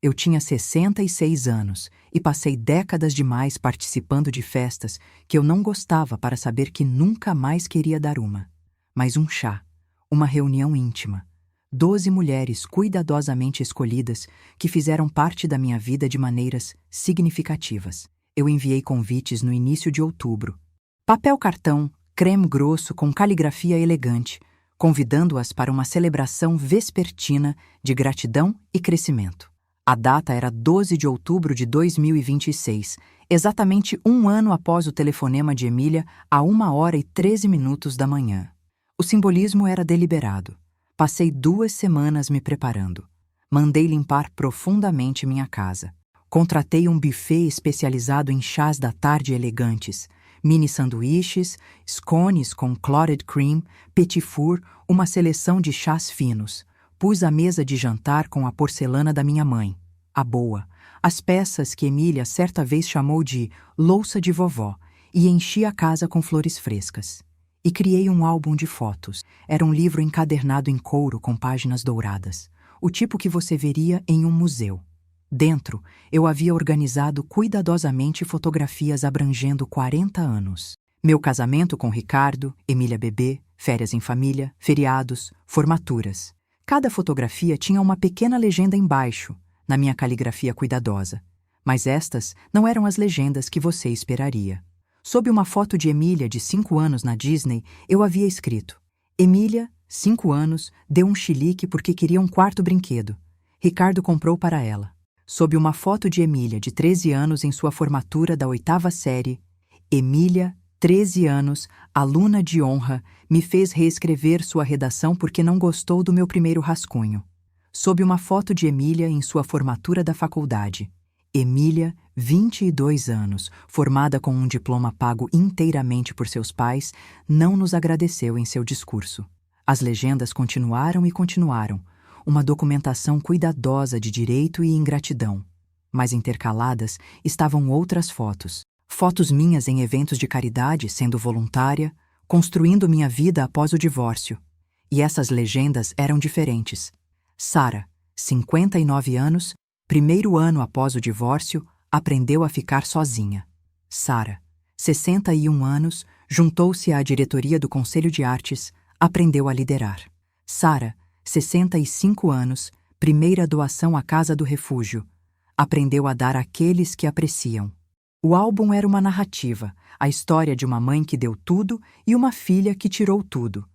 Eu tinha 66 anos e passei décadas demais participando de festas que eu não gostava para saber que nunca mais queria dar uma. Mas um chá. Uma reunião íntima. 12 mulheres cuidadosamente escolhidas que fizeram parte da minha vida de maneiras significativas. Eu enviei convites no início de outubro. Papel cartão, creme grosso com caligrafia elegante, convidando-as para uma celebração vespertina de gratidão e crescimento. A data era 12 de outubro de 2026, exatamente 1 ano após o telefonema de Emília, a 1h13 da manhã. O simbolismo era deliberado. Passei 2 semanas me preparando. Mandei limpar profundamente minha casa. Contratei um buffet especializado em chás da tarde elegantes, mini sanduíches, scones com clotted cream, petit four, uma seleção de chás finos. Pus a mesa de jantar com a porcelana da minha mãe, a boa, as peças que Emília certa vez chamou de louça de vovó, e enchi a casa com flores frescas. E criei um álbum de fotos. Era um livro encadernado em couro com páginas douradas, o tipo que você veria em um museu. Dentro, eu havia organizado cuidadosamente fotografias abrangendo 40 anos. Meu casamento com Ricardo, Emília bebê, férias em família, feriados, formaturas. Cada fotografia tinha uma pequena legenda embaixo, na minha caligrafia cuidadosa. Mas estas não eram as legendas que você esperaria. Sob uma foto de Emília de 5 anos na Disney, eu havia escrito: Emília, 5 anos, deu um chilique porque queria um quarto brinquedo. Ricardo comprou para ela. Sob uma foto de Emília de 13 anos em sua formatura da 8ª série, Emília, 13 anos, aluna de honra, me fez reescrever sua redação porque não gostou do meu primeiro rascunho. Sob uma foto de Emília em sua formatura da faculdade, Emília, 22 anos, formada com um diploma pago inteiramente por seus pais, não nos agradeceu em seu discurso. As legendas continuaram e continuaram, uma documentação cuidadosa de direito e ingratidão. Mas intercaladas estavam outras fotos. Fotos minhas em eventos de caridade, sendo voluntária, construindo minha vida após o divórcio. E essas legendas eram diferentes. Sara, 59 anos, primeiro ano após o divórcio, aprendeu a ficar sozinha. Sara, 61 anos, juntou-se à diretoria do Conselho de Artes, aprendeu a liderar. Sara, 65 anos, primeira doação à Casa do Refúgio, aprendeu a dar àqueles que apreciam. O álbum era uma narrativa, a história de uma mãe que deu tudo e uma filha que tirou tudo.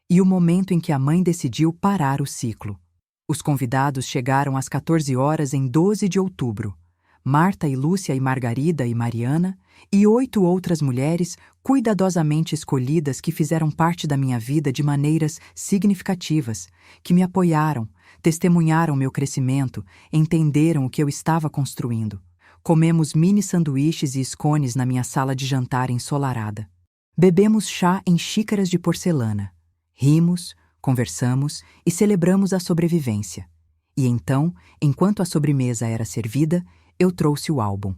E o momento em que a mãe decidiu parar o ciclo. Os convidados chegaram às 14 horas em 12 de outubro. Marta e Lúcia e Margarida e Mariana, e 8 outras mulheres cuidadosamente escolhidas que fizeram parte da minha vida de maneiras significativas, que me apoiaram, testemunharam meu crescimento, entenderam o que eu estava construindo. Comemos mini sanduíches e scones na minha sala de jantar ensolarada. Bebemos chá em xícaras de porcelana. Rimos, conversamos e celebramos a sobrevivência. E então, enquanto a sobremesa era servida, Eu trouxe o álbum.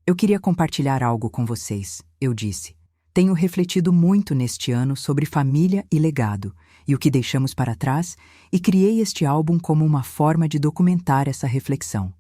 Eu queria compartilhar algo com vocês, eu disse. Tenho refletido muito neste ano sobre família e legado, e o que deixamos para trás, e criei este álbum como uma forma de documentar essa reflexão.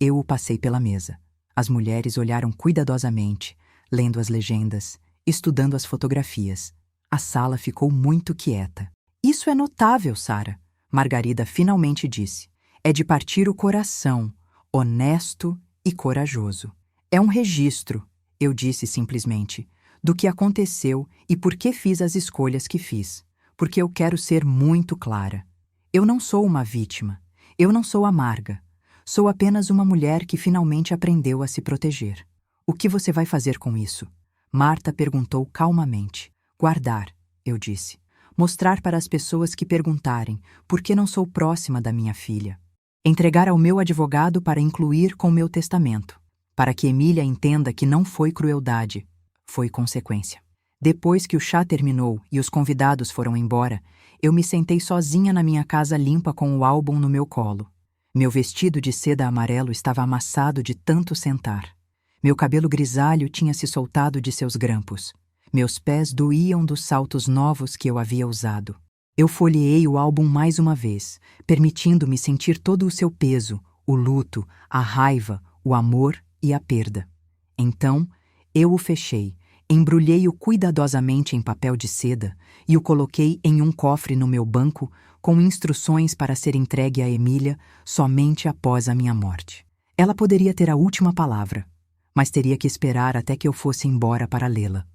Eu o passei pela mesa. As mulheres olharam cuidadosamente, lendo as legendas, estudando as fotografias. A sala ficou muito quieta. Isso é notável, Sara, Margarida finalmente disse. É de partir o coração, honesto e corajoso. É um registro, eu disse simplesmente, do que aconteceu e por que fiz as escolhas que fiz. Porque eu quero ser muito clara. Eu não sou uma vítima. Eu não sou amarga. Sou apenas uma mulher que finalmente aprendeu a se proteger. O que você vai fazer com isso? Marta perguntou calmamente. Guardar, eu disse. Mostrar para as pessoas que perguntarem por que não sou próxima da minha filha. Entregar ao meu advogado para incluir com meu testamento. Para que Emília entenda que não foi crueldade. Foi consequência. Depois que o chá terminou e os convidados foram embora, eu me sentei sozinha na minha casa limpa com o álbum no meu colo. Meu vestido de seda amarelo estava amassado de tanto sentar. Meu cabelo grisalho tinha se soltado de seus grampos. Meus pés doíam dos saltos novos que eu havia usado. Eu folheei o álbum mais uma vez, permitindo-me sentir todo o seu peso, o luto, a raiva, o amor e a perda. Então, eu o fechei, embrulhei-o cuidadosamente em papel de seda e o coloquei em um cofre no meu banco com instruções para ser entregue a Emília somente após a minha morte. Ela poderia ter a última palavra, mas teria que esperar até que eu fosse embora para lê-la.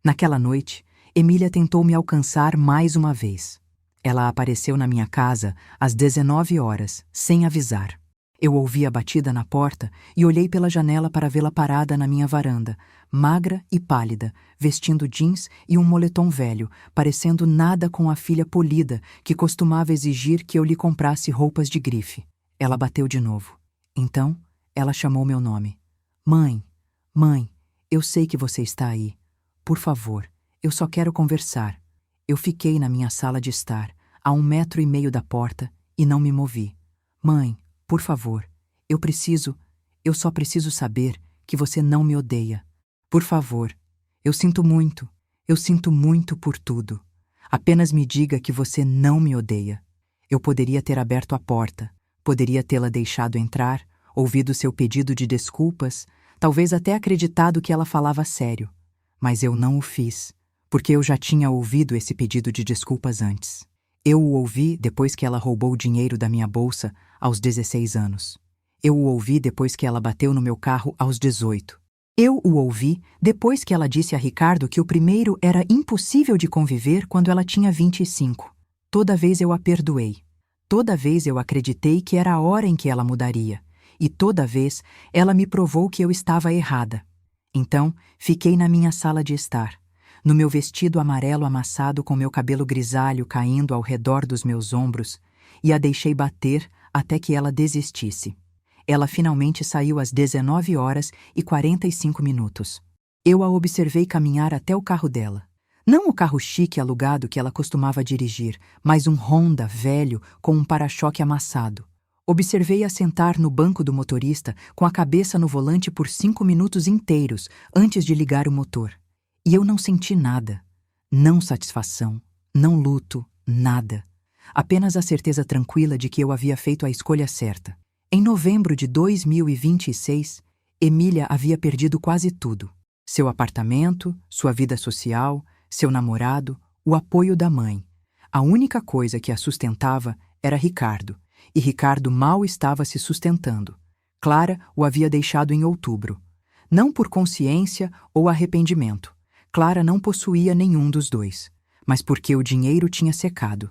Naquela noite, Emília tentou me alcançar mais uma vez. Ela apareceu na minha casa às 19 horas, sem avisar. Eu ouvi a batida na porta e olhei pela janela para vê-la parada na minha varanda, magra e pálida, vestindo jeans e um moletom velho, parecendo nada com a filha polida que costumava exigir que eu lhe comprasse roupas de grife. Ela bateu de novo. Então, ela chamou meu nome. Mãe, mãe, eu sei que você está aí. Por favor, eu só quero conversar. Eu fiquei na minha sala de estar, a 1,5 metros da porta, e não me movi. Mãe, por favor, eu só preciso saber que você não me odeia. Por favor, eu sinto muito por tudo. Apenas me diga que você não me odeia. Eu poderia ter aberto a porta, poderia tê-la deixado entrar, ouvido seu pedido de desculpas, talvez até acreditado que ela falava sério. Mas eu não o fiz, porque eu já tinha ouvido esse pedido de desculpas antes. Eu o ouvi depois que ela roubou o dinheiro da minha bolsa aos 16 anos. Eu o ouvi depois que ela bateu no meu carro aos 18. Eu o ouvi depois que ela disse a Ricardo que o primeiro era impossível de conviver quando ela tinha 25. Toda vez eu a perdoei. Toda vez eu acreditei que era a hora em que ela mudaria. E toda vez ela me provou que eu estava errada. Então, fiquei na minha sala de estar, no meu vestido amarelo amassado com meu cabelo grisalho caindo ao redor dos meus ombros, e a deixei bater até que ela desistisse. Ela finalmente saiu às 19 horas e 45 minutos. Eu a observei caminhar até o carro dela. Não o carro chique alugado que ela costumava dirigir, mas um Honda velho com um para-choque amassado. Observei-a sentar no banco do motorista com a cabeça no volante por 5 minutos inteiros antes de ligar o motor. E eu não senti nada. Não satisfação, não luto, nada. Apenas a certeza tranquila de que eu havia feito a escolha certa. Em novembro de 2026, Emília havia perdido quase tudo. Seu apartamento, sua vida social, seu namorado, o apoio da mãe. A única coisa que a sustentava era Ricardo. E Ricardo mal estava se sustentando. Clara o havia deixado em outubro. Não por consciência ou arrependimento. Clara não possuía nenhum dos dois, mas porque o dinheiro tinha secado.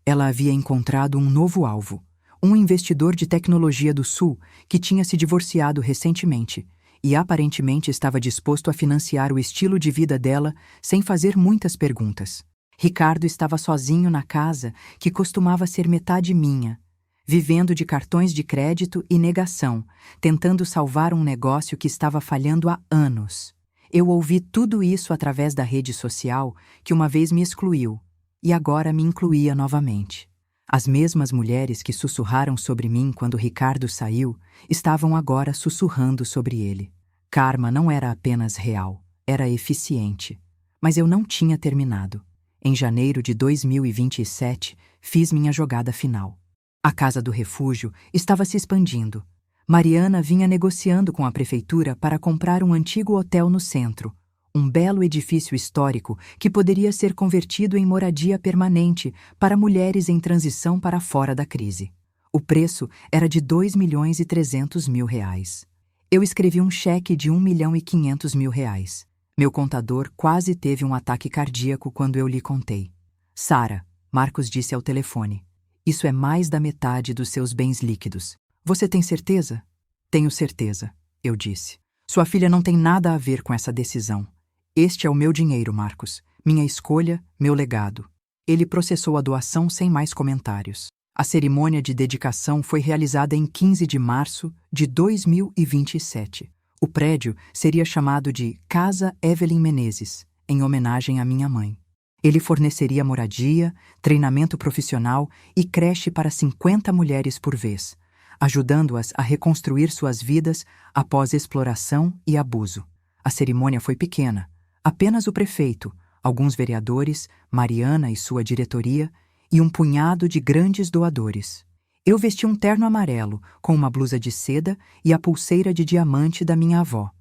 Ela havia encontrado um novo alvo, um investidor de tecnologia do Sul que tinha se divorciado recentemente e aparentemente estava disposto a financiar o estilo de vida dela sem fazer muitas perguntas. Ricardo estava sozinho na casa que costumava ser metade minha, vivendo de cartões de crédito e negação, tentando salvar um negócio que estava falhando há anos. Eu ouvi tudo isso através da rede social que uma vez me excluiu e agora me incluía novamente. As mesmas mulheres que sussurraram sobre mim quando Ricardo saiu, estavam agora sussurrando sobre ele. Karma não era apenas real, era eficiente. Mas eu não tinha terminado. Em janeiro de 2027, fiz minha jogada final. A Casa do Refúgio estava se expandindo. Mariana vinha negociando com a prefeitura para comprar um antigo hotel no centro, um belo edifício histórico que poderia ser convertido em moradia permanente para mulheres em transição para fora da crise. O preço era de R$ 2.300.000. Eu escrevi um cheque de R$ 1.500.000. Meu contador quase teve um ataque cardíaco quando eu lhe contei. Sara, Marcos disse ao telefone, isso é mais da metade dos seus bens líquidos. Você tem certeza? Tenho certeza, eu disse. Sua filha não tem nada a ver com essa decisão. Este é o meu dinheiro, Marcos. Minha escolha, meu legado. Ele processou a doação sem mais comentários. A cerimônia de dedicação foi realizada em 15 de março de 2027. O prédio seria chamado de Casa Evelyn Menezes, em homenagem à minha mãe. Ele forneceria moradia, treinamento profissional e creche para 50 mulheres por vez, ajudando-as a reconstruir suas vidas após exploração e abuso. A cerimônia foi pequena. Apenas o prefeito, alguns vereadores, Mariana e sua diretoria, e um punhado de grandes doadores. Eu vesti um terno amarelo, com uma blusa de seda e a pulseira de diamante da minha avó.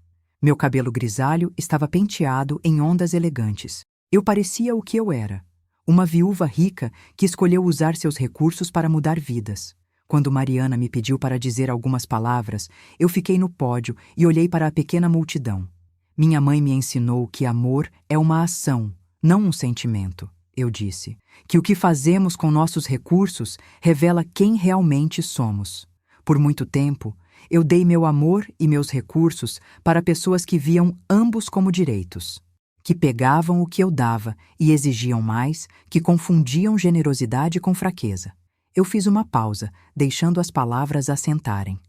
Meu cabelo grisalho estava penteado em ondas elegantes. Eu parecia o que eu era, uma viúva rica que escolheu usar seus recursos para mudar vidas. Quando Mariana me pediu para dizer algumas palavras, eu fiquei no pódio e olhei para a pequena multidão. Minha mãe me ensinou que amor é uma ação, não um sentimento. Eu disse, que o que fazemos com nossos recursos revela quem realmente somos. Por muito tempo, eu dei meu amor e meus recursos para pessoas que viam ambos como direitos, que pegavam o que eu dava e exigiam mais, que confundiam generosidade com fraqueza. Eu fiz uma pausa, deixando as palavras assentarem.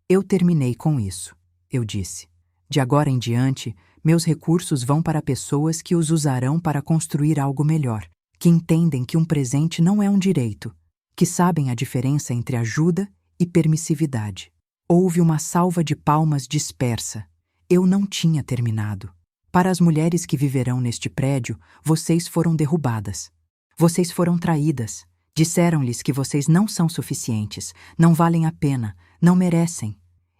Eu terminei com isso, eu disse. De agora em diante, meus recursos vão para pessoas que os usarão para construir algo melhor, que entendem que um presente não é um direito, que sabem a diferença entre ajuda e permissividade. Houve uma salva de palmas dispersa. Eu não tinha terminado. Para as mulheres que viverão neste prédio, vocês foram derrubadas. Vocês foram traídas. Disseram-lhes que vocês não são suficientes, não valem a pena, não merecem.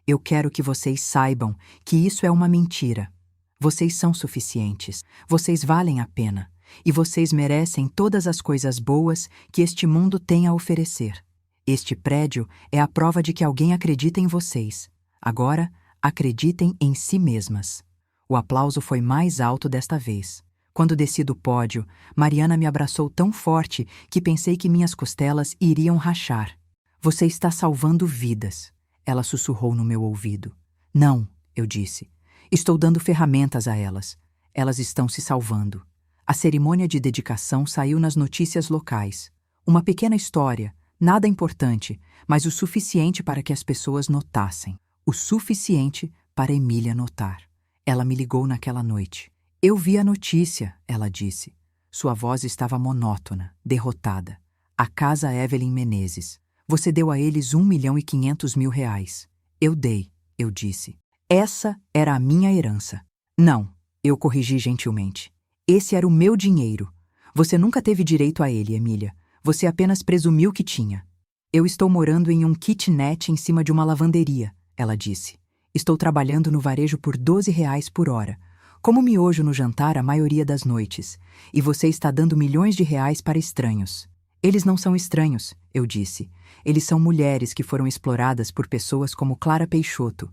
Eu quero que vocês saibam que isso é uma mentira. Vocês são suficientes, vocês valem a pena. E vocês merecem todas as coisas boas que este mundo tem a oferecer. Este prédio é a prova de que alguém acredita em vocês. Agora, acreditem em si mesmas. O aplauso foi mais alto desta vez. Quando desci do pódio, Mariana me abraçou tão forte que pensei que minhas costelas iriam rachar. Você está salvando vidas, ela sussurrou no meu ouvido. Não, eu disse. Estou dando ferramentas a elas. Elas estão se salvando. A cerimônia de dedicação saiu nas notícias locais. Uma pequena história, nada importante, mas o suficiente para que as pessoas notassem. O suficiente para Emília notar. Ela me ligou naquela noite. Eu vi a notícia, ela disse. Sua voz estava monótona, derrotada. A Casa Evelyn Menezes. Você deu a eles R$ 1.500.000. Eu dei, eu disse. Essa era a minha herança. Não, eu corrigi gentilmente. Esse era o meu dinheiro. Você nunca teve direito a ele, Emília. Você apenas presumiu que tinha. Eu estou morando em um kitnet em cima de uma lavanderia, ela disse. Estou trabalhando no varejo por R$ 12 por hora. Como miojo no jantar a maioria das noites. E você está dando milhões de reais para estranhos. Eles não são estranhos, eu disse. Eles são mulheres que foram exploradas por pessoas como Clara Peixoto.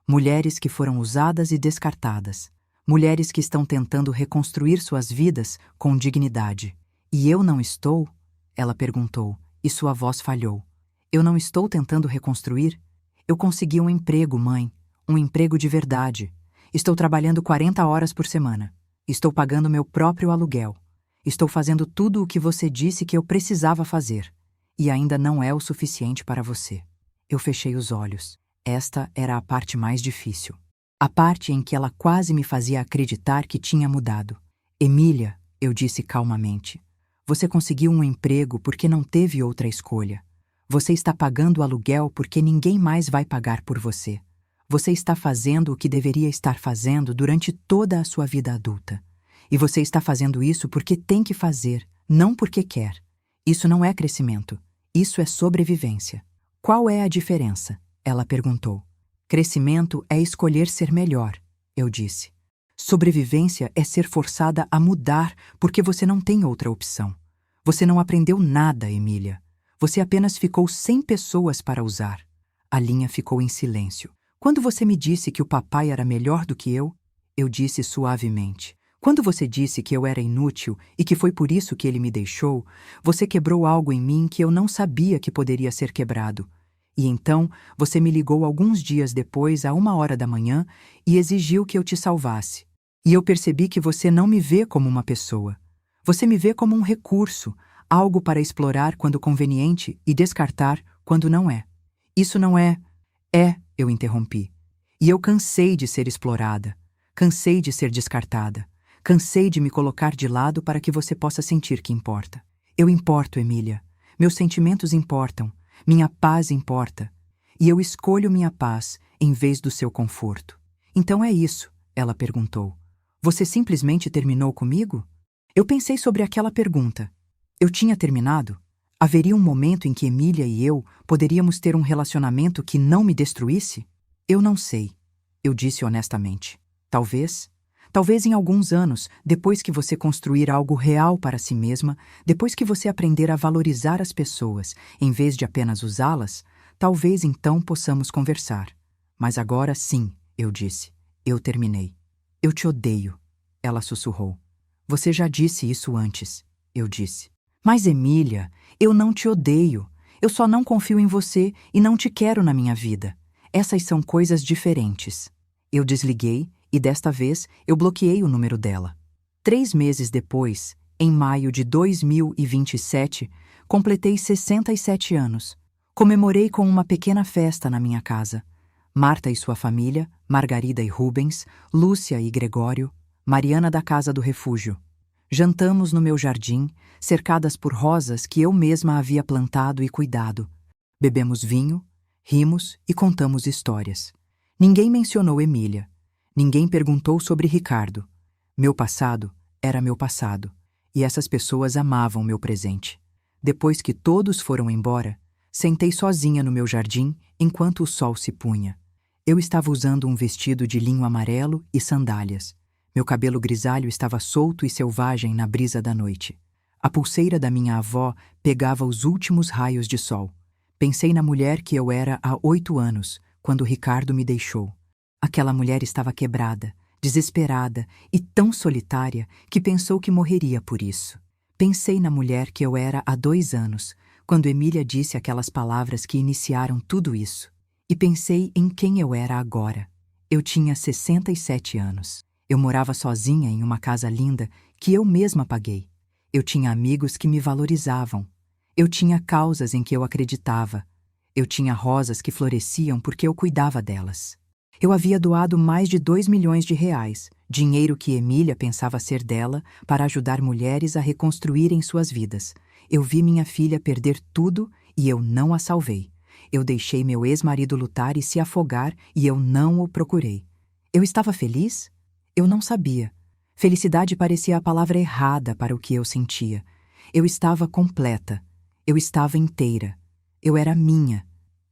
Mulheres que foram usadas e descartadas. Mulheres que estão tentando reconstruir suas vidas com dignidade. E eu não estou? Ela perguntou, e sua voz falhou. Eu não estou tentando reconstruir? Eu consegui um emprego, mãe. Um emprego de verdade. Estou trabalhando 40 horas por semana. Estou pagando meu próprio aluguel. Estou fazendo tudo o que você disse que eu precisava fazer. E ainda não é o suficiente para você. Eu fechei os olhos. Esta era a parte mais difícil. A parte em que ela quase me fazia acreditar que tinha mudado. Emília, eu disse calmamente, Você conseguiu um emprego porque não teve outra escolha. Você está pagando o aluguel porque ninguém mais vai pagar por você. Você está fazendo o que deveria estar fazendo durante toda a sua vida adulta. E você está fazendo isso porque tem que fazer, não porque quer. Isso não é crescimento. Isso é sobrevivência. Qual é a diferença? Ela perguntou. Crescimento é escolher ser melhor, eu disse. Sobrevivência é ser forçada a mudar porque você não tem outra opção. Você não aprendeu nada, Emília. Você apenas ficou sem pessoas para usar. A linha ficou em silêncio. Quando você me disse que o papai era melhor do que eu disse suavemente. Quando você disse que eu era inútil e que foi por isso que ele me deixou, você quebrou algo em mim que eu não sabia que poderia ser quebrado. E então você me ligou alguns dias depois, à 1h da manhã, e exigiu que eu te salvasse. E eu percebi que você não me vê como uma pessoa. Você me vê como um recurso, algo para explorar quando conveniente e descartar quando não é. Isso não é... eu interrompi. E eu cansei de ser explorada. Cansei de ser descartada. Cansei de me colocar de lado para que você possa sentir que importa. Eu importo, Emília. Meus sentimentos importam. Minha paz importa. E eu escolho minha paz em vez do seu conforto. Então é isso, ela perguntou. Você simplesmente terminou comigo? Eu pensei sobre aquela pergunta. Eu tinha terminado? Haveria um momento em que Emília e eu poderíamos ter um relacionamento que não me destruísse? Eu não sei, eu disse honestamente. Talvez em alguns anos, depois que você construir algo real para si mesma, depois que você aprender a valorizar as pessoas, em vez de apenas usá-las, talvez então possamos conversar. Mas agora sim, eu disse. Eu terminei. Eu te odeio, ela sussurrou. Você já disse isso antes, eu disse. Mas, Emília, eu não te odeio. Eu só não confio em você e não te quero na minha vida. Essas são coisas diferentes. Eu desliguei e desta vez eu bloqueei o número dela. 3 meses depois, em maio de 2027, completei 67 anos. Comemorei com uma pequena festa na minha casa. Marta e sua família, Margarida e Rubens, Lúcia e Gregório, Mariana da Casa do Refúgio. Jantamos no meu jardim, cercadas por rosas que eu mesma havia plantado e cuidado. Bebemos vinho, rimos e contamos histórias. Ninguém mencionou Emília. Ninguém perguntou sobre Ricardo. Meu passado era meu passado, e essas pessoas amavam meu presente. Depois que todos foram embora, sentei sozinha no meu jardim enquanto o sol se punha. Eu estava usando um vestido de linho amarelo e sandálias. Meu cabelo grisalho estava solto e selvagem na brisa da noite. A pulseira da minha avó pegava os últimos raios de sol. Pensei na mulher que eu era há 8 anos, quando Ricardo me deixou. Aquela mulher estava quebrada, desesperada e tão solitária que pensou que morreria por isso. Pensei na mulher que eu era há 2 anos, quando Emília disse aquelas palavras que iniciaram tudo isso. E pensei em quem eu era agora. Eu tinha 67 anos. Eu morava sozinha em uma casa linda que eu mesma paguei. Eu tinha amigos que me valorizavam. Eu tinha causas em que eu acreditava. Eu tinha rosas que floresciam porque eu cuidava delas. Eu havia doado mais de 2 milhões de reais, dinheiro que Emília pensava ser dela, para ajudar mulheres a reconstruírem suas vidas. Eu vi minha filha perder tudo e eu não a salvei. Eu deixei meu ex-marido lutar e se afogar e eu não o procurei. Eu estava feliz? Eu não sabia. Felicidade parecia a palavra errada para o que eu sentia. Eu estava completa. Eu estava inteira. Eu era minha.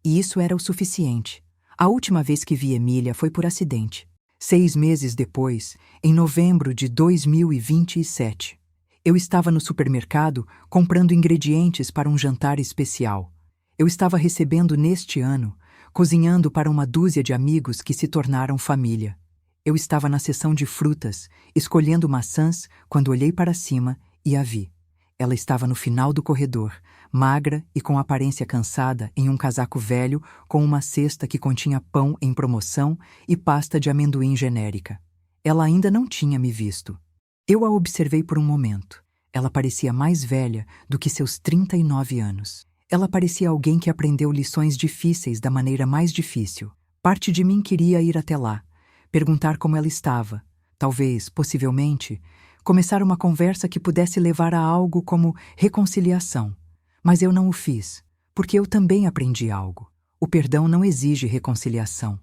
E isso era o suficiente. A última vez que vi Emília foi por acidente. 6 meses depois, em novembro de 2027. Eu estava no supermercado comprando ingredientes para um jantar especial. Eu estava recebendo neste ano, cozinhando para uma dúzia de amigos que se tornaram família. Eu estava na seção de frutas, escolhendo maçãs, quando olhei para cima e a vi. Ela estava no final do corredor, magra e com aparência cansada, em um casaco velho, com uma cesta que continha pão em promoção e pasta de amendoim genérica. Ela ainda não tinha me visto. Eu a observei por um momento. Ela parecia mais velha do que seus 39 anos. Ela parecia alguém que aprendeu lições difíceis da maneira mais difícil. Parte de mim queria ir até lá, perguntar como ela estava, talvez, possivelmente, começar uma conversa que pudesse levar a algo como reconciliação. Mas eu não o fiz, porque eu também aprendi algo. O perdão não exige reconciliação.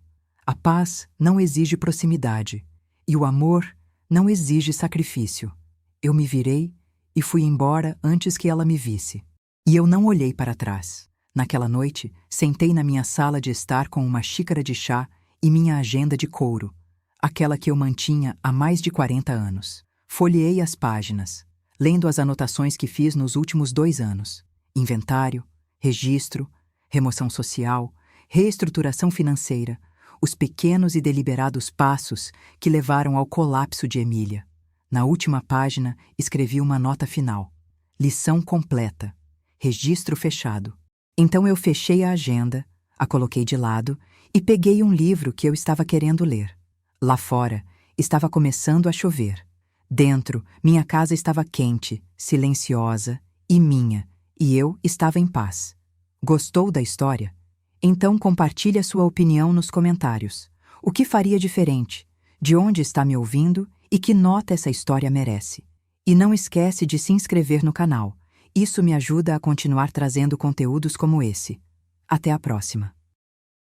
A paz não exige proximidade. E o amor não exige sacrifício. Eu me virei e fui embora antes que ela me visse. E eu não olhei para trás. Naquela noite, sentei na minha sala de estar com uma xícara de chá e minha agenda de couro, aquela que eu mantinha há mais de 40 anos. Folheei as páginas, lendo as anotações que fiz nos últimos 2 anos. Inventário, registro, remoção social, reestruturação financeira, os pequenos e deliberados passos que levaram ao colapso de Emília. Na última página, escrevi uma nota final. Lição completa. Registro fechado. Então eu fechei a agenda, a coloquei de lado e peguei um livro que eu estava querendo ler. Lá fora, estava começando a chover. Dentro, minha casa estava quente, silenciosa e minha, e eu estava em paz. Gostou da história? Então compartilhe a sua opinião nos comentários. O que faria diferente? De onde está me ouvindo e que nota essa história merece? E não esquece de se inscrever no canal. Isso me ajuda a continuar trazendo conteúdos como esse. Até a próxima!